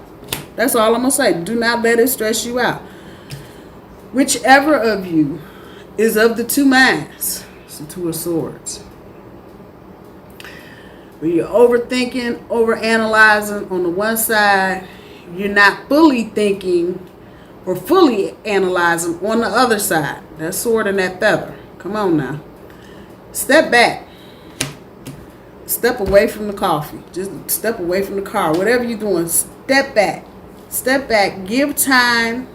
That's all I'm going to say. Do not let it stress you out. Whichever of you is of the 2 minds, it's the 2 of Swords. When you're overthinking, overanalyzing on the one side, you're not fully thinking or fully analyzing on the other side. That sword and that feather. Come on now. Step back. Step away from the coffee. Just step away from the car. Whatever you're doing, step back. Step back. Give time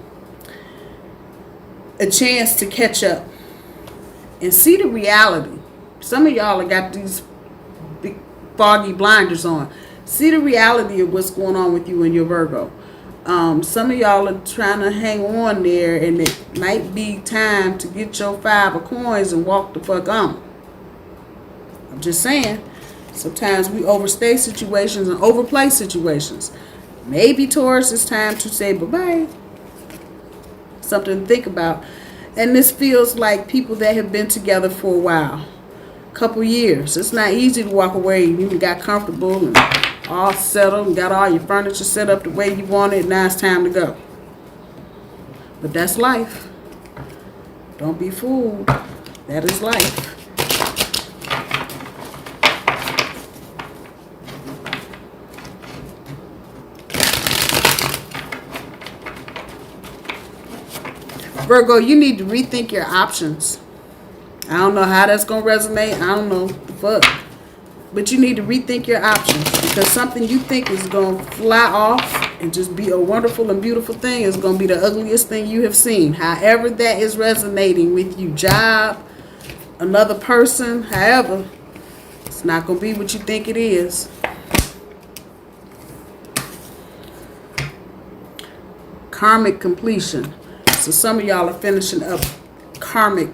a chance to catch up and see the reality. Some of y'all have got these big foggy blinders on. See the reality of what's going on with you and your Virgo. Some of y'all are trying to hang on there, and it might be time to get your 5 of coins and walk the fuck on. I'm just saying, sometimes we overstay situations and overplay situations. Maybe, Taurus, it's time to say bye-bye. Something to think about. And this feels like people that have been together for a while. Couple years. It's not easy to walk away. You got comfortable and all settled and got all your furniture set up the way you want it. Now it's time to go. But that's life. Don't be fooled. That is life. Virgo, you need to rethink your options. I don't know how that's going to resonate. I don't know the fuck. But you need to rethink your options, because something you think is going to fly off and just be a wonderful and beautiful thing is going to be the ugliest thing you have seen. However that is resonating with you, job, another person, however, it's not going to be what you think it is. Karmic completion. So some of y'all are finishing up karmic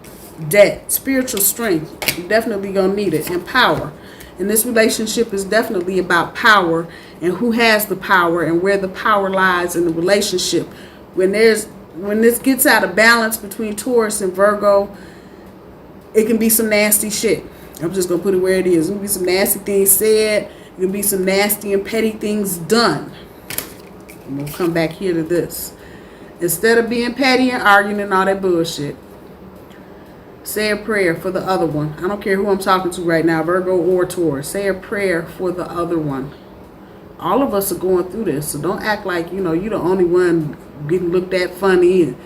debt. Spiritual strength. You're definitely going to need it. And power. And this relationship is definitely about power and who has the power and where the power lies in the relationship. When this gets out of balance between Taurus and Virgo, it can be some nasty shit. I'm just going to put it where it is. It can be some nasty things said. It can be some nasty and petty things done. And we'll come back here to this. Instead of being petty and arguing and all that bullshit, say a prayer for the other one. I don't care who I'm talking to right now, Virgo or Taurus. Say a prayer for the other one. All of us are going through this, so don't act like, you're the only one getting looked at funny and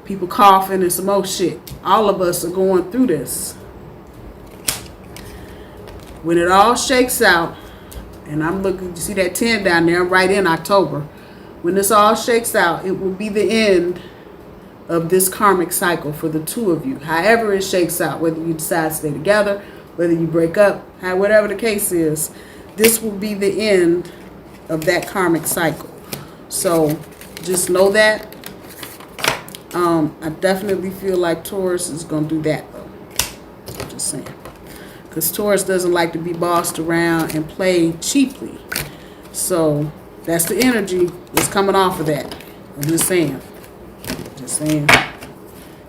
people coughing and some more shit. All of us are going through this. When it all shakes out, and I'm looking, you see that 10 down there, right in October. When this all shakes out, it will be the end of this karmic cycle for the two of you. However it shakes out, whether you decide to stay together, whether you break up, whatever the case is, this will be the end of that karmic cycle. So just know that. I definitely feel like Taurus is going to do that, though. Just saying. Because Taurus doesn't like to be bossed around and play cheaply. So that's the energy that's coming off of that. I'm just saying. Just saying.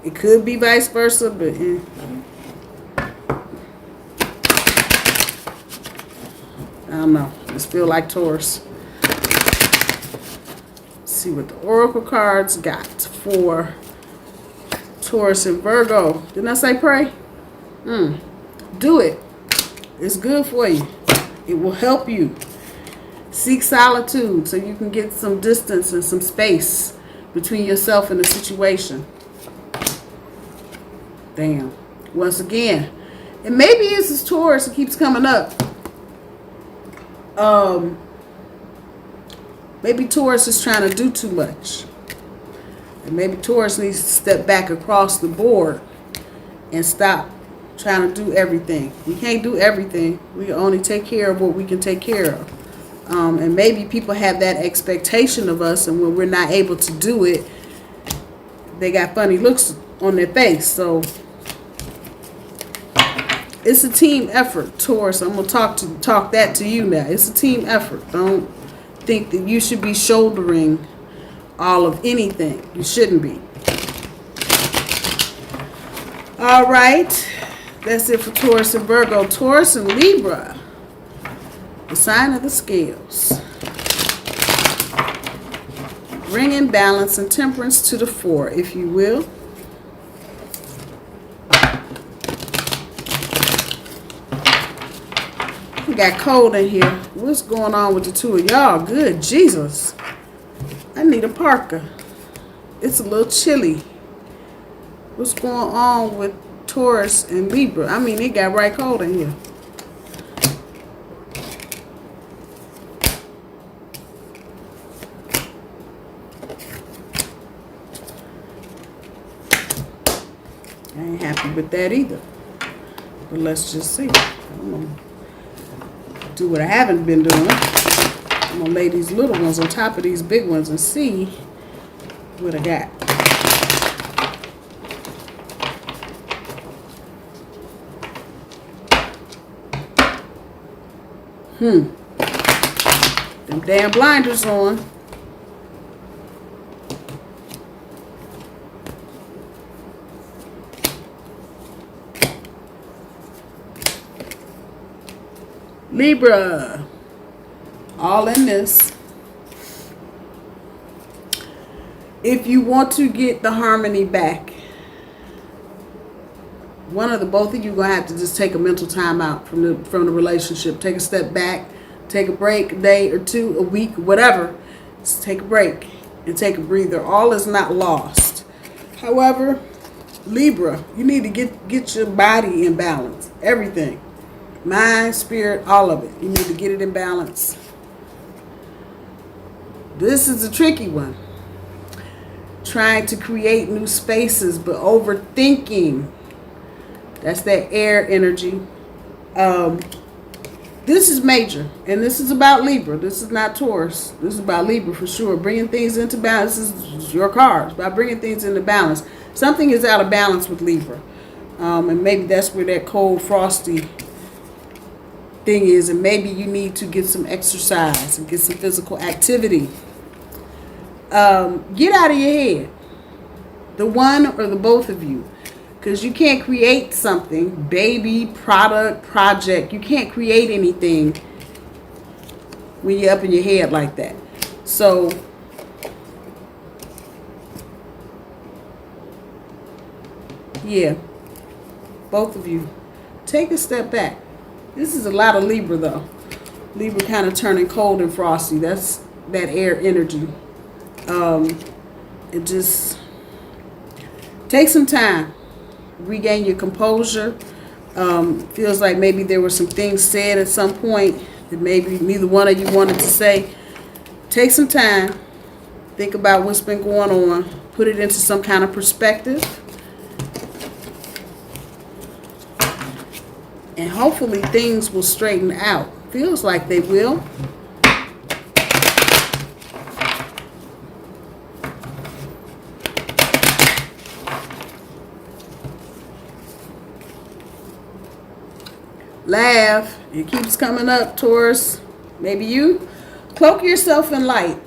It could be vice versa, but I don't know. Just feel like Taurus. Let's see what the Oracle cards got for Taurus and Virgo. Didn't I say pray? Do it. It's good for you. It will help you. Seek solitude so you can get some distance and some space between yourself and the situation. Damn. Once again. And maybe it's this Taurus that keeps coming up. Maybe Taurus is trying to do too much. And maybe Taurus needs to step back across the board and stop trying to do everything. We can't do everything. We only take care of what we can take care of. And maybe people have that expectation of us, and when we're not able to do it, they got funny looks on their face. So it's a team effort, Taurus. I'm gonna talk that to you now. It's a team effort. Don't think that you should be shouldering all of anything. You shouldn't be. All right, that's it for Taurus and Virgo. Taurus and Libra. The sign of the scales. Bringing balance and temperance to the fore, if you will. It got cold in here. What's going on with the two of y'all? Good Jesus. I need a parka. It's a little chilly. What's going on with Taurus and Libra? I mean, it got right cold in here. I ain't happy with that either. But let's just see. I'm gonna do what I haven't been doing. I'm gonna lay these little ones on top of these big ones and see what I got. Them damn blinders on. Libra, all in this. If you want to get the harmony back, both of you gonna have to just take a mental time out from the relationship. Take a step back, take a break, a day or two, a week, whatever. Just take a break and take a breather. All is not lost. However, Libra, you need to get your body in balance. Everything. Mind, spirit, all of it. You need to get it in balance. This is a tricky one. Trying to create new spaces, but overthinking. That's that air energy. This is major, and this is about Libra. This is not Taurus. This is about Libra for sure. Bringing things into balance. This is your card. It's about bringing things into balance. Something is out of balance with Libra. And maybe that's where that cold, frosty thing is, and maybe you need to get some exercise and get some physical activity. Get out of your head, the one or the both of you, because you can't create something, baby, product, project. You can't create anything when you're up in your head like that. So yeah, both of you take a step back. This is a lot of Libra, though. Libra kind of turning cold and frosty. That's that air energy. It just take some time. Regain your composure. Feels like maybe there were some things said at some point that maybe neither one of you wanted to say. Take some time. Think about what's been going on. Put it into some kind of perspective. And hopefully things will straighten out. Feels like they will. Laugh. It keeps coming up, Taurus. Maybe you cloak yourself in light.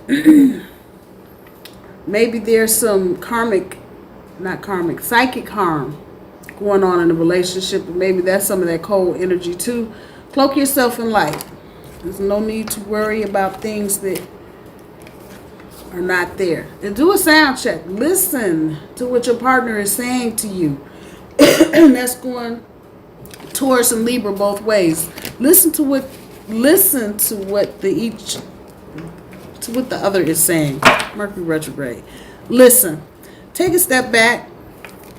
Maybe there's some psychic harm going on in a relationship, but maybe that's some of that cold energy too. Cloak yourself in light. There's no need to worry about things that are not there. And do a sound check. Listen to what your partner is saying to you. And that's going Taurus and Libra both ways. Listen to what the other is saying. Mercury retrograde. Listen. Take a step back.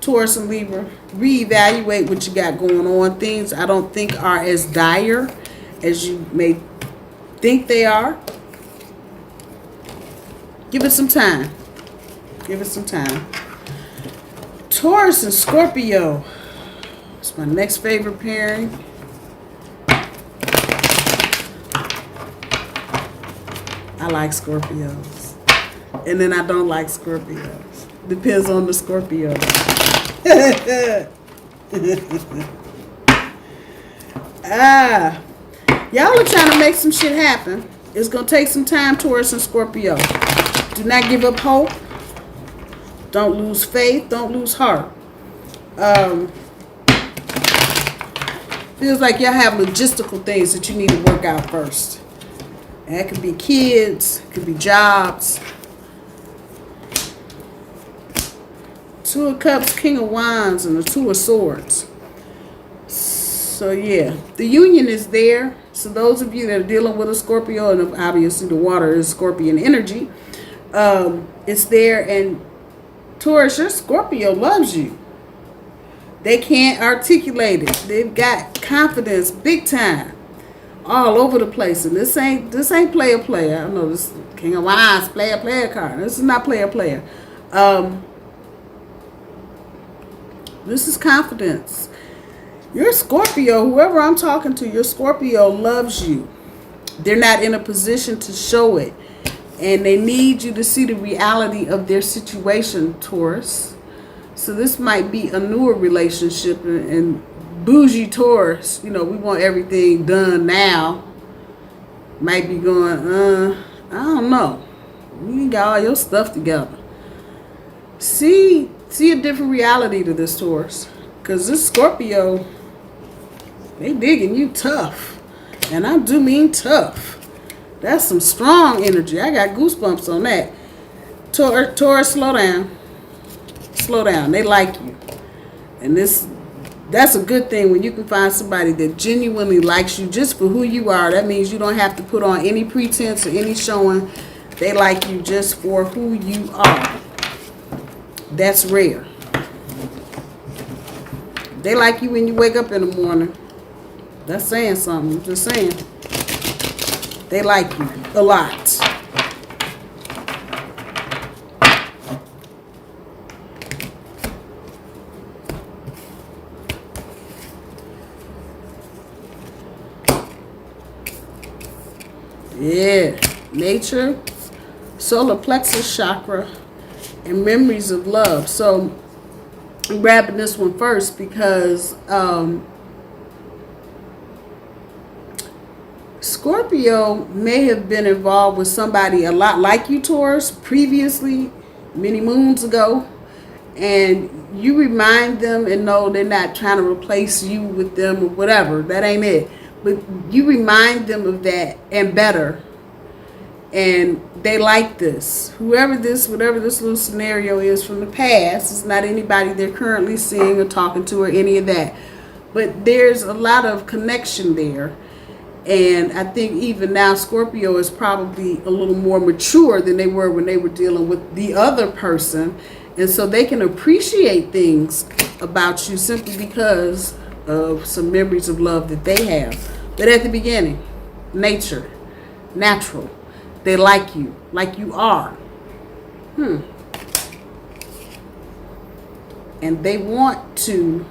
Taurus and Libra, reevaluate what you got going on. Things I don't think are as dire as you may think they are. Give it some time. Give it some time. Taurus and Scorpio. It's my next favorite pairing. I like Scorpios. And then I don't like Scorpios. Depends on the Scorpio. Y'all are trying to make some shit happen. It's going to take some time, Taurus and Scorpio. Do not give up hope. Don't lose faith. Don't lose heart. Feels like y'all have logistical things that you need to work out first. And that could be kids. It could be jobs. Two of Cups, King of Wands, and the Two of Swords. So yeah, the union is there. So those of you that are dealing with a Scorpio, and obviously the water is Scorpion energy, it's there. And Taurus, your Scorpio loves you. They can't articulate it. They've got confidence big time all over the place. And this ain't player. I know this King of Wands player card. This is not player. This is confidence. Your Scorpio, whoever I'm talking to, your Scorpio loves you. They're not in a position to show it. And they need you to see the reality of their situation, Taurus. So this might be a newer relationship. And bougie Taurus, we want everything done now. Might be going, I don't know. You ain't got all your stuff together. See a different reality to this, Taurus. Because this Scorpio, they digging you tough. And I do mean tough. That's some strong energy. I got goosebumps on that. Taurus, slow down. Slow down. They like you. And that's a good thing when you can find somebody that genuinely likes you just for who you are. That means you don't have to put on any pretense or any showing. They like you just for who you are. That's rare. They like you when you wake up in the morning. That's saying something. I'm just saying. They like you a lot. Yeah. Nature, solar plexus chakra, and memories of love. So I'm grabbing this one first because Scorpio may have been involved with somebody a lot like you, Taurus, previously, many moons ago, and you remind them and know they're not trying to replace you with them or whatever. That ain't it. But you remind them of that and better. And they like this. Whatever this little scenario is from the past, it's not anybody they're currently seeing or talking to or any of that. But there's a lot of connection there. And I think even now Scorpio is probably a little more mature than they were when they were dealing with the other person. And so they can appreciate things about you simply because of some memories of love that they have. But at the beginning, nature, natural. They like you are. And they want to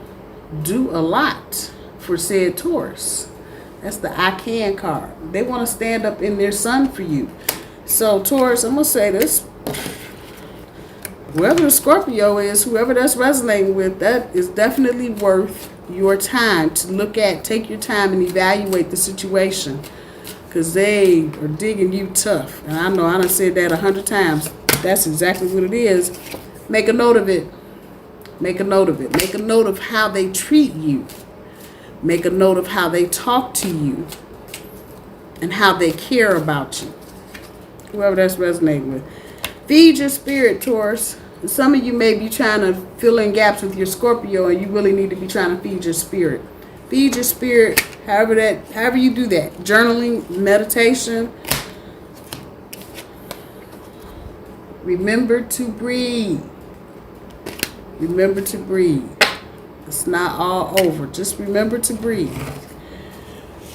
do a lot for said Taurus. That's the I can card. They want to stand up in their sun for you. So Taurus, I'm going to say this. Whoever the Scorpio is, whoever that's resonating with, that is definitely worth your time to look at. Take your time and evaluate the situation. Because they are digging you tough. And I know I done said that 100 times. That's exactly what it is. Make a note of it. Make a note of it. Make a note of how they treat you. Make a note of how they talk to you. And how they care about you. Whoever that's resonating with. Feed your spirit, Taurus. Some of you may be trying to fill in gaps with your Scorpio, and you really need to be trying to feed your spirit. Feed your spirit, however you do that. Journaling, meditation. Remember to breathe. Remember to breathe. It's not all over. Just remember to breathe.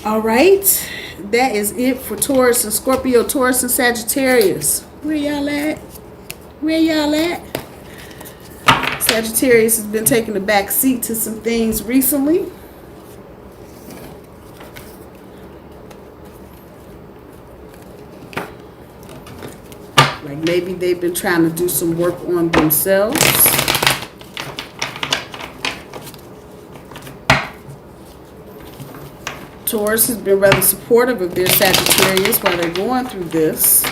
All right. That is it for Taurus and Scorpio, Taurus and Sagittarius. Where y'all at? Where y'all at? Sagittarius has been taking a back seat to some things recently. Like maybe they've been trying to do some work on themselves. Taurus has been rather supportive of their Sagittarius while they're going through this.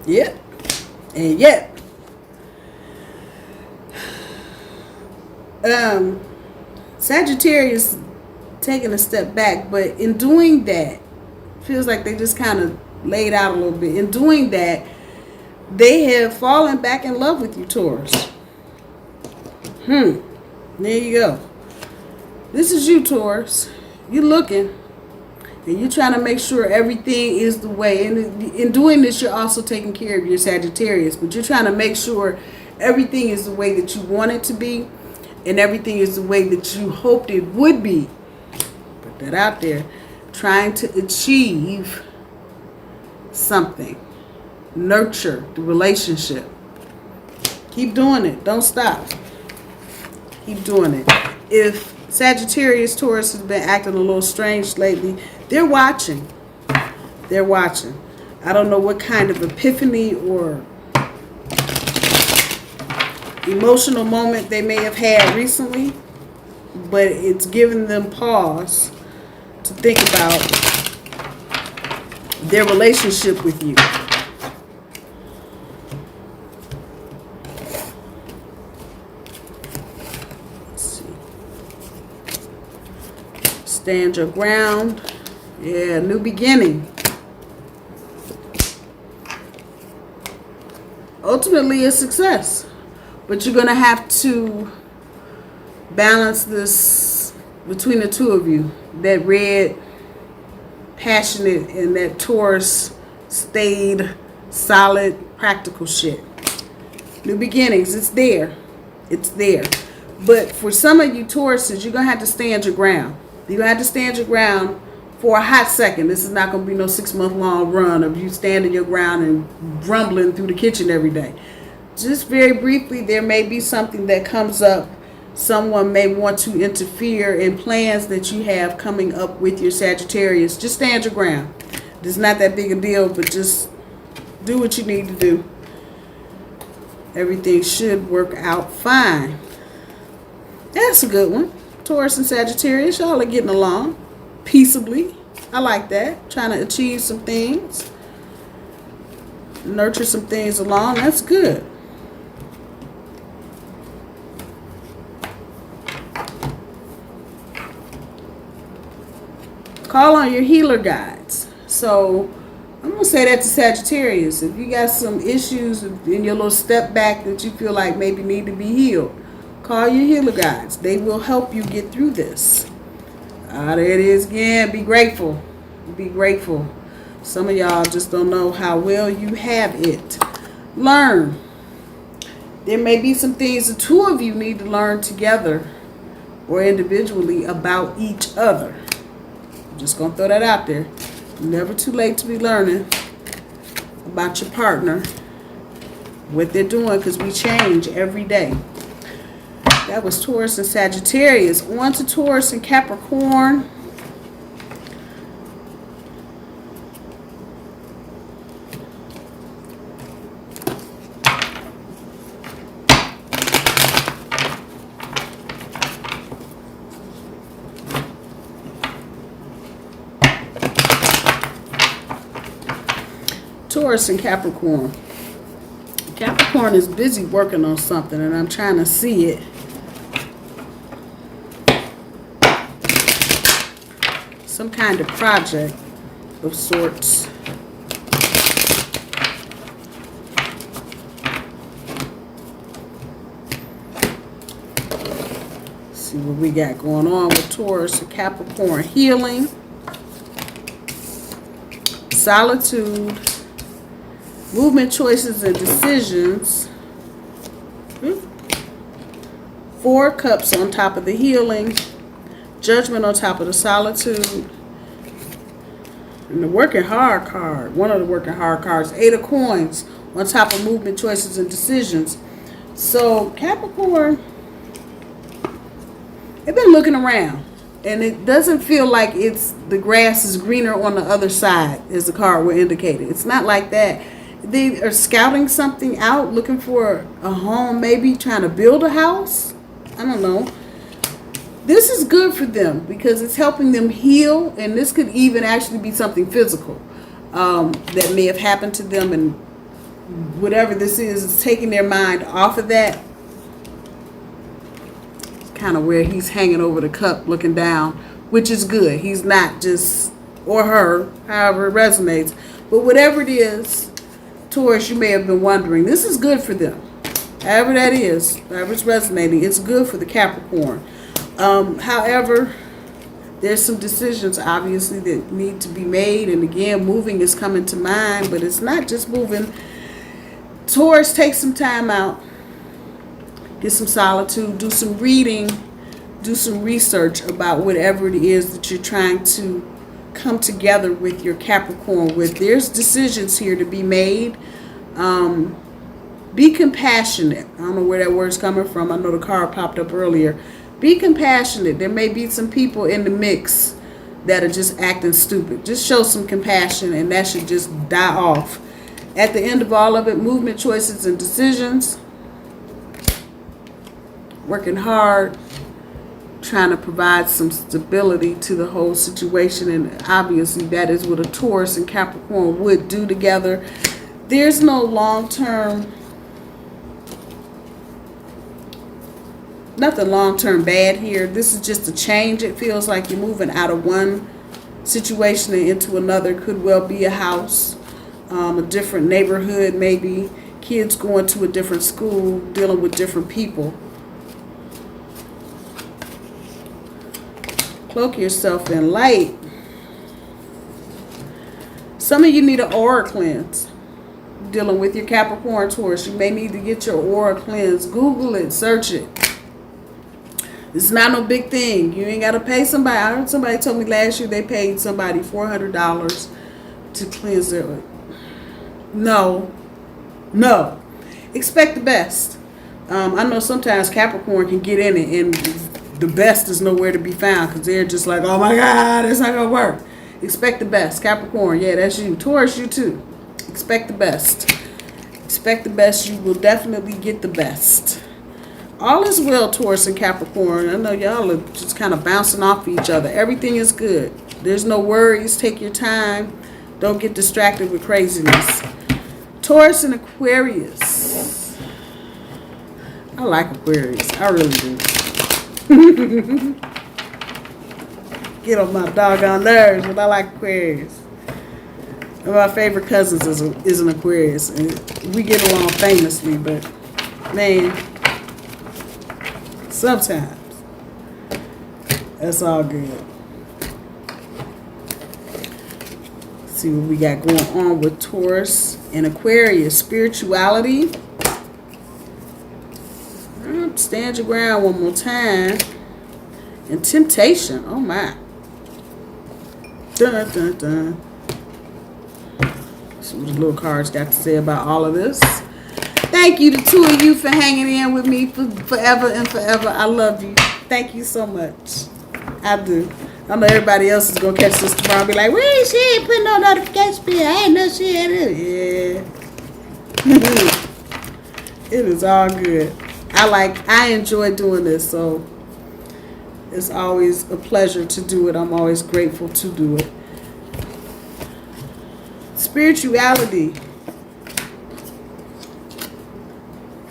Yep. And yet. Sagittarius taking a step back, but in doing that, feels like they just kind of laid out a little bit. In doing that, they have fallen back in love with you, Taurus. There you go. This is you, Taurus. You're looking, and you're trying to make sure everything is the way. And in doing this, you're also taking care of your Sagittarius. But you're trying to make sure everything is the way that you want it to be, and everything is the way that you hoped it would be. Put that out there. Trying to achieve something. Nurture the relationship. Keep doing it. Don't stop. Keep doing it. If Sagittarius, Taurus has been acting a little strange lately, they're watching. They're watching. I don't know what kind of epiphany or emotional moment they may have had recently, but it's given them pause to think about their relationship with you. Stand your ground. Yeah, new beginning. Ultimately a success. But you're going to have to balance this between the two of you. That red, passionate, and that Taurus stayed, solid, practical shit. New beginnings. It's there. It's there. But for some of you Tauruses, you're going to have to stand your ground. You're going to have to stand your ground for a hot second. This is not going to be no 6-month-long run of you standing your ground and rumbling through the kitchen every day. Just very briefly, there may be something that comes up. Someone may want to interfere in plans that you have coming up with your Sagittarius. Just stand your ground. It's not that big a deal, but just do what you need to do. Everything should work out fine. That's a good one. Taurus and Sagittarius, y'all are getting along peaceably. I like that. Trying to achieve some things. Nurture some things along. That's good. Call on your healer guides. So I'm going to say that to Sagittarius. If you got some issues in your little step back that you feel like maybe need to be healed, call your healer guides. They will help you get through this. There it is again. Be grateful. Be grateful. Some of y'all just don't know how well you have it. Learn. There may be some things the two of you need to learn together or individually about each other. I'm just going to throw that out there. Never too late to be learning about your partner, what they're doing, because we change every day. That was Taurus and Sagittarius. On to Taurus and Capricorn. Taurus and Capricorn. Capricorn is busy working on something, and I'm trying to see it. Some kind of project of sorts. See what we got going on with Taurus and Capricorn. Healing, solitude, movement, choices, and decisions. 4 cups on top of the healing. Judgment on top of the solitude. And the working hard card. One of the working hard cards. 8 of coins on top of movement, choices, and decisions. So Capricorn, they've been looking around. And it doesn't feel like it's the grass is greener on the other side, as the card will indicate it. It's not like that. They are scouting something out, looking for a home, maybe trying to build a house. I don't know. This is good for them because it's helping them heal, and this could even actually be something physical that may have happened to them, and whatever this is taking their mind off of that. Kind of where he's hanging over the cup looking down, which is good. He's not just or her, however it resonates. But whatever it is, Taurus, you may have been wondering, this is good for them. However that is, however it's resonating, it's good for the Capricorn. However, there's some decisions, obviously, that need to be made. And again, moving is coming to mind, but it's not just moving. Taurus, take some time out. Get some solitude. Do some reading. Do some research about whatever it is that you're trying to come together with your Capricorn with. There's decisions here to be made. Be compassionate. I don't know where that word's coming from. I know the card popped up earlier. Be compassionate. There may be some people in the mix that are just acting stupid. Just show some compassion, and that should just die off. At the end of all of it, movement, choices, and decisions. Working hard. Trying to provide some stability to the whole situation. And obviously that is what a Taurus and Capricorn would do together. There's no long-term... nothing long-term bad here. This is just a change. It feels like you're moving out of one situation and into another. Could well be a house, a different neighborhood, maybe kids going to a different school, dealing with different people. Cloak yourself in light. Some of you need an aura cleanse. Dealing with your Capricorn, Taurus, you may need to get your aura cleansed. Google it, search it. It's not no big thing. You ain't got to pay somebody. I heard somebody told me last year they paid somebody $400 to cleanse their... No. Expect the best. I know sometimes Capricorn can get in it and the best is nowhere to be found because they're just like, oh my God, it's not going to work. Expect the best. Capricorn, yeah, that's you. Taurus, you too. Expect the best. Expect the best. You will definitely get the best. All is well, Taurus and Capricorn. I know y'all are just kind of bouncing off each other. Everything is good. There's no worries. Take your time. Don't get distracted with craziness. Taurus and Aquarius. I like Aquarius. I really do. Get on my doggone nerves, but I like Aquarius. One of my favorite cousins is an Aquarius. And we get along famously, but man... sometimes. That's all good. Let's see what we got going on with Taurus and Aquarius. Spirituality. Stand your ground one more time. And temptation. Oh my. Dun, dun, dun. See what the little cards got to say about all of this. Thank you, the two of you, for hanging in with me for forever and forever. I love you. Thank you so much. I do. I know everybody else is going to catch this tomorrow and be like, well, she ain't putting no notification bill. I ain't know she had it. Yeah. It is all good. I enjoy doing this, so it's always a pleasure to do it. I'm always grateful to do it. Spirituality.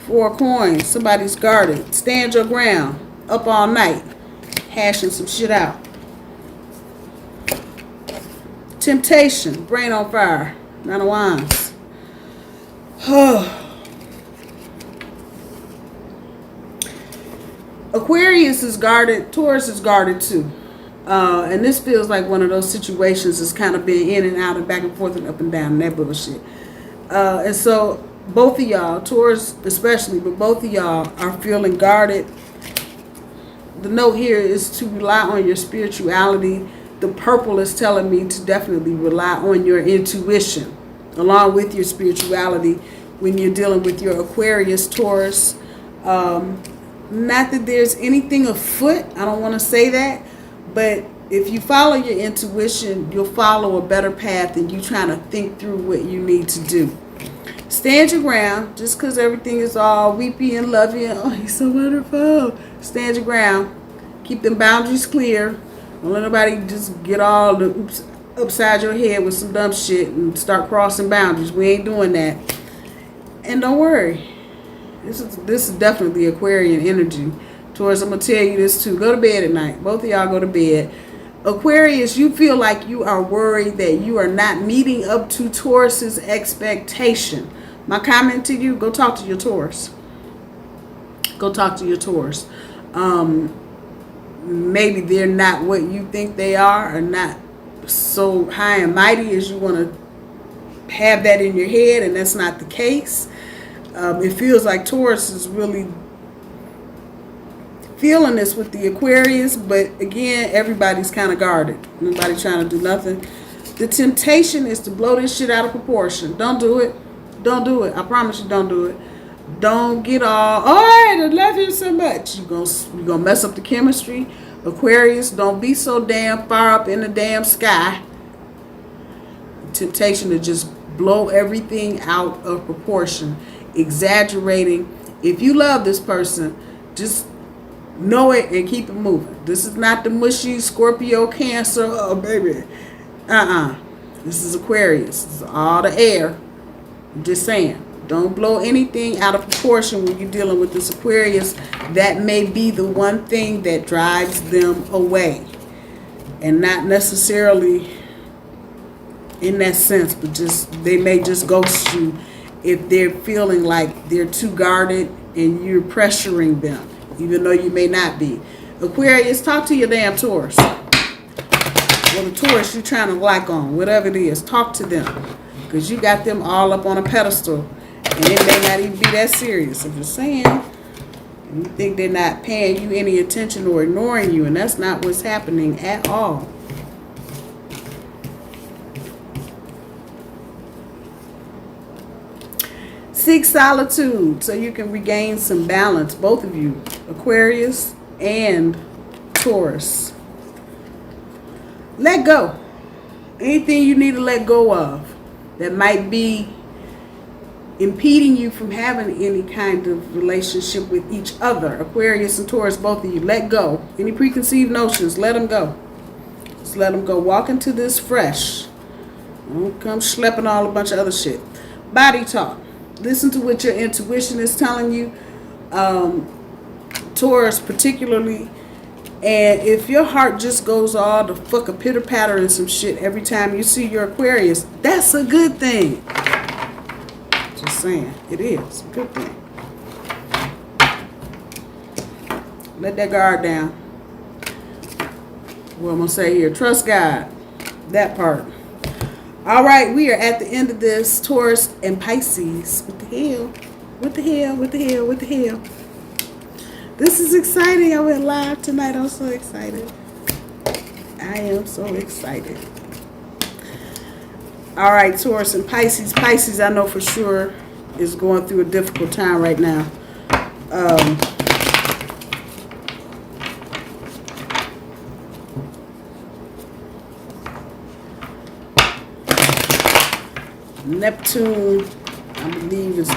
4 coins. Somebody's guarded. Stand your ground. Up all night. Hashing some shit out. Temptation. Brain on fire. 9 of Wands. Aquarius is guarded. Taurus is guarded too. And this feels like one of those situations that's kind of been in and out and back and forth and up and down and that bullshit. And so both of y'all, Taurus especially, but both of y'all are feeling guarded. The note here is to rely on your spirituality. The purple is telling me to definitely rely on your intuition along with your spirituality when you're dealing with your Aquarius, Taurus. Not that there's anything afoot. I don't want to say that. But if you follow your intuition, you'll follow a better path than you trying to think through what you need to do. Stand your ground. Just because everything is all weepy and lovey and, oh, he's so wonderful. Stand your ground. Keep them boundaries clear. Don't let nobody just get all the oops upside your head with some dumb shit and start crossing boundaries. We ain't doing that. And don't worry. This is definitely Aquarian energy. Taurus, I'm going to tell you this too. Go to bed at night. Both of y'all go to bed. Aquarius, you feel like you are worried that you are not meeting up to Taurus's expectation. My comment to you, go talk to your Taurus. Go talk to your Taurus. Maybe they're not what you think they are, or not so high and mighty as you want to have that in your head, and that's not the case. It feels like Taurus is really feeling this with the Aquarius, but again, everybody's kind of guarded. Nobody trying to do nothing. The temptation is to blow this shit out of proportion. Don't do it. Don't do it. I promise you, don't do it. Don't get all, oh, I love you so much. You're gonna mess up the chemistry. Aquarius, don't be so damn far up in the damn sky. Temptation to just blow everything out of proportion, exaggerating. If you love this person, just know it and keep it moving. This is not the mushy Scorpio, Cancer, oh baby. This is Aquarius. This is all the air. I'm just saying. Don't blow anything out of proportion when you're dealing with this Aquarius. That may be the one thing that drives them away. And not necessarily in that sense, but just they may just ghost you if they're feeling like they're too guarded and you're pressuring them, even though you may not be. Aquarius, talk to your damn Taurus. Or the Taurus you're trying to lock on, whatever it is, talk to them. Because you got them all up on a pedestal. And it may not even be that serious. I'm just saying, you think they're not paying you any attention or ignoring you, and that's not what's happening at all. Seek solitude so you can regain some balance, both of you, Aquarius and Taurus. Let go. Anything you need to let go of that might be impeding you from having any kind of relationship with each other. Aquarius and Taurus, both of you, let go. Any preconceived notions, let them go. Just let them go. Walk into this fresh. Don't come schlepping all a bunch of other shit. Body talk. Listen to what your intuition is telling you. Taurus particularly. And if your heart just goes all the fuck a pitter patter and some shit every time you see your Aquarius, that's a good thing. Just saying, it is a good thing. Let that guard down. What I'm gonna say here, trust God. That part. All right, we are at the end of this. Taurus and Pisces. What the hell? What the hell? What the hell? What the hell? This is exciting. I went live tonight. I'm so excited. I am so excited. All right, Taurus and Pisces. Pisces, I know for sure, is going through a difficult time right now. Neptune, I believe, is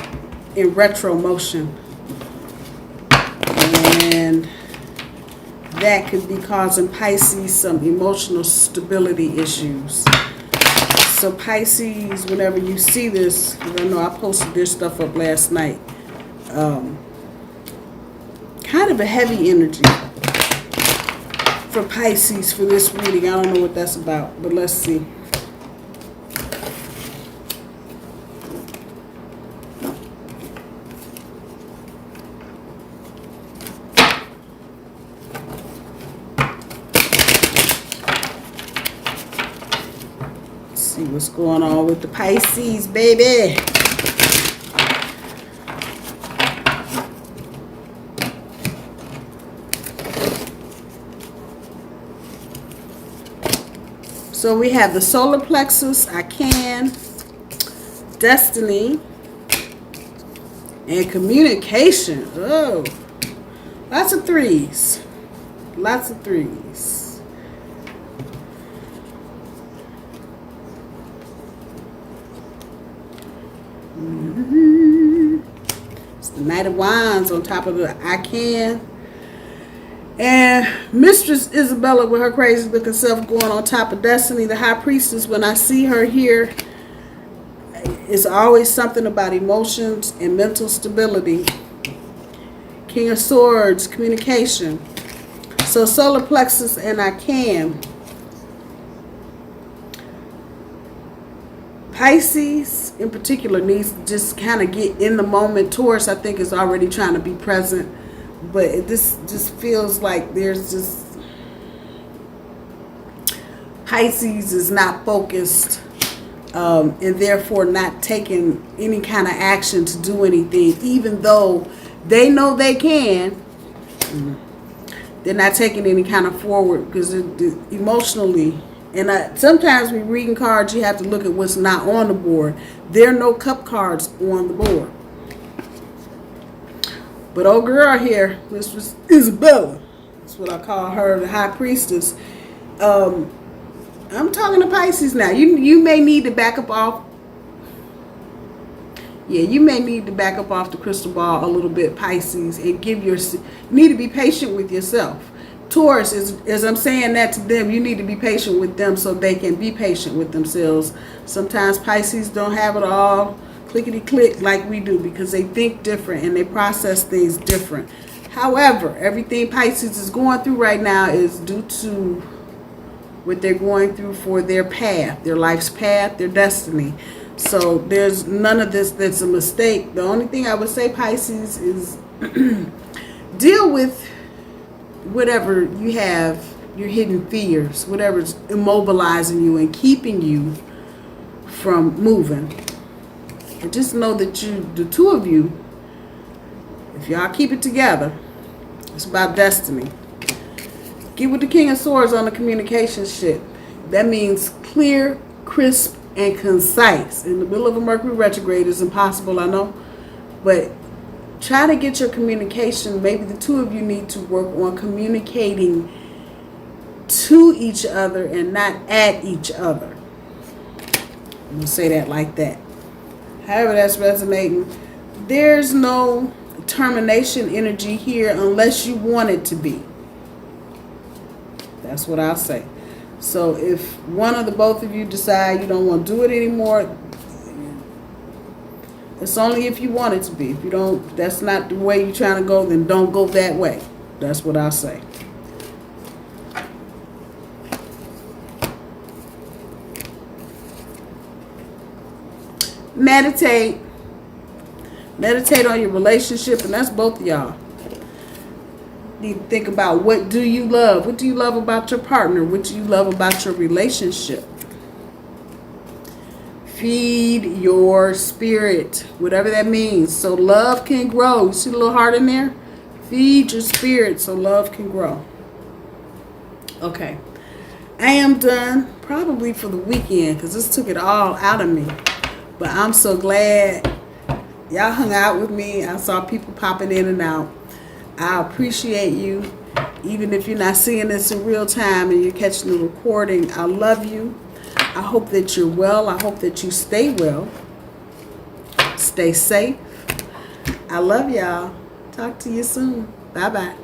in retro motion. And that could be causing Pisces some emotional stability issues. So Pisces, whenever you see this, I know I posted this stuff up last night. Kind of a heavy energy for Pisces for this reading. I don't know what that's about, but let's see. See what's going on with the Pisces, baby. So we have the solar plexus, I can, destiny, and communication. Oh, lots of threes. Lots of threes. It's the Knight of Wands on top of the I can. And Mistress Isabella with her crazy looking self going on top of Destiny, the High Priestess. When I see her here, it's always something about emotions and mental stability. King of Swords, communication. So solar plexus and I can. Pisces in particular needs to just kind of get in the moment. Taurus, I think, is already trying to be present, but this just feels like there's just Pisces is not focused, and therefore not taking any kind of action to do anything, even though they know they can. They're not taking any kind of forward because emotionally, and sometimes when reading cards, you have to look at what's not on the board. There are no cup cards on the board. But old girl here, this was Isabella. That's what I call her, the high priestess. I'm talking to Pisces now. You may need to back up off. Yeah, you may need to back up off the crystal ball a little bit, Pisces, and need to be patient with yourself. Taurus, as I'm saying that to them, you need to be patient with them so they can be patient with themselves. Sometimes Pisces don't have it all clickety-click like we do because they think different and they process things different. However, everything Pisces is going through right now is due to what they're going through for their path, their life's path, their destiny. So there's none of this that's a mistake. The only thing I would say, Pisces, is deal with whatever you have, your hidden fears, whatever's immobilizing you and keeping you from moving. And just know that the two of you, if y'all keep it together, it's about destiny. Get with the King of Swords on the communication shit. That means clear, crisp, and concise. In the middle of a Mercury retrograde is impossible, I know. But try to get your communication. Maybe the two of you need to work on communicating to each other and not at each other. I'm going to say that like that. However that's resonating. There's no termination energy here unless you want it to be. That's what I'll say. So if one of the both of you decide you don't want to do it anymore, it's only if you want it to be. If you don't, that's not the way you're trying to go, then don't go that way. That's what I'll say. Meditate. Meditate on your relationship, and that's both of y'all. You need to think about, what do you love? What do you love about your partner? What do you love about your relationship? Feed your spirit, whatever that means, so love can grow. You see the little heart in there? Feed your spirit so love can grow. Okay. I am done, probably for the weekend, because this took it all out of me. But I'm so glad y'all hung out with me. I saw people popping in and out. I appreciate you, even if you're not seeing this in real time and you're catching the recording. I love you. I hope that you're well. I hope that you stay well. Stay safe. I love y'all. Talk to you soon. Bye-bye.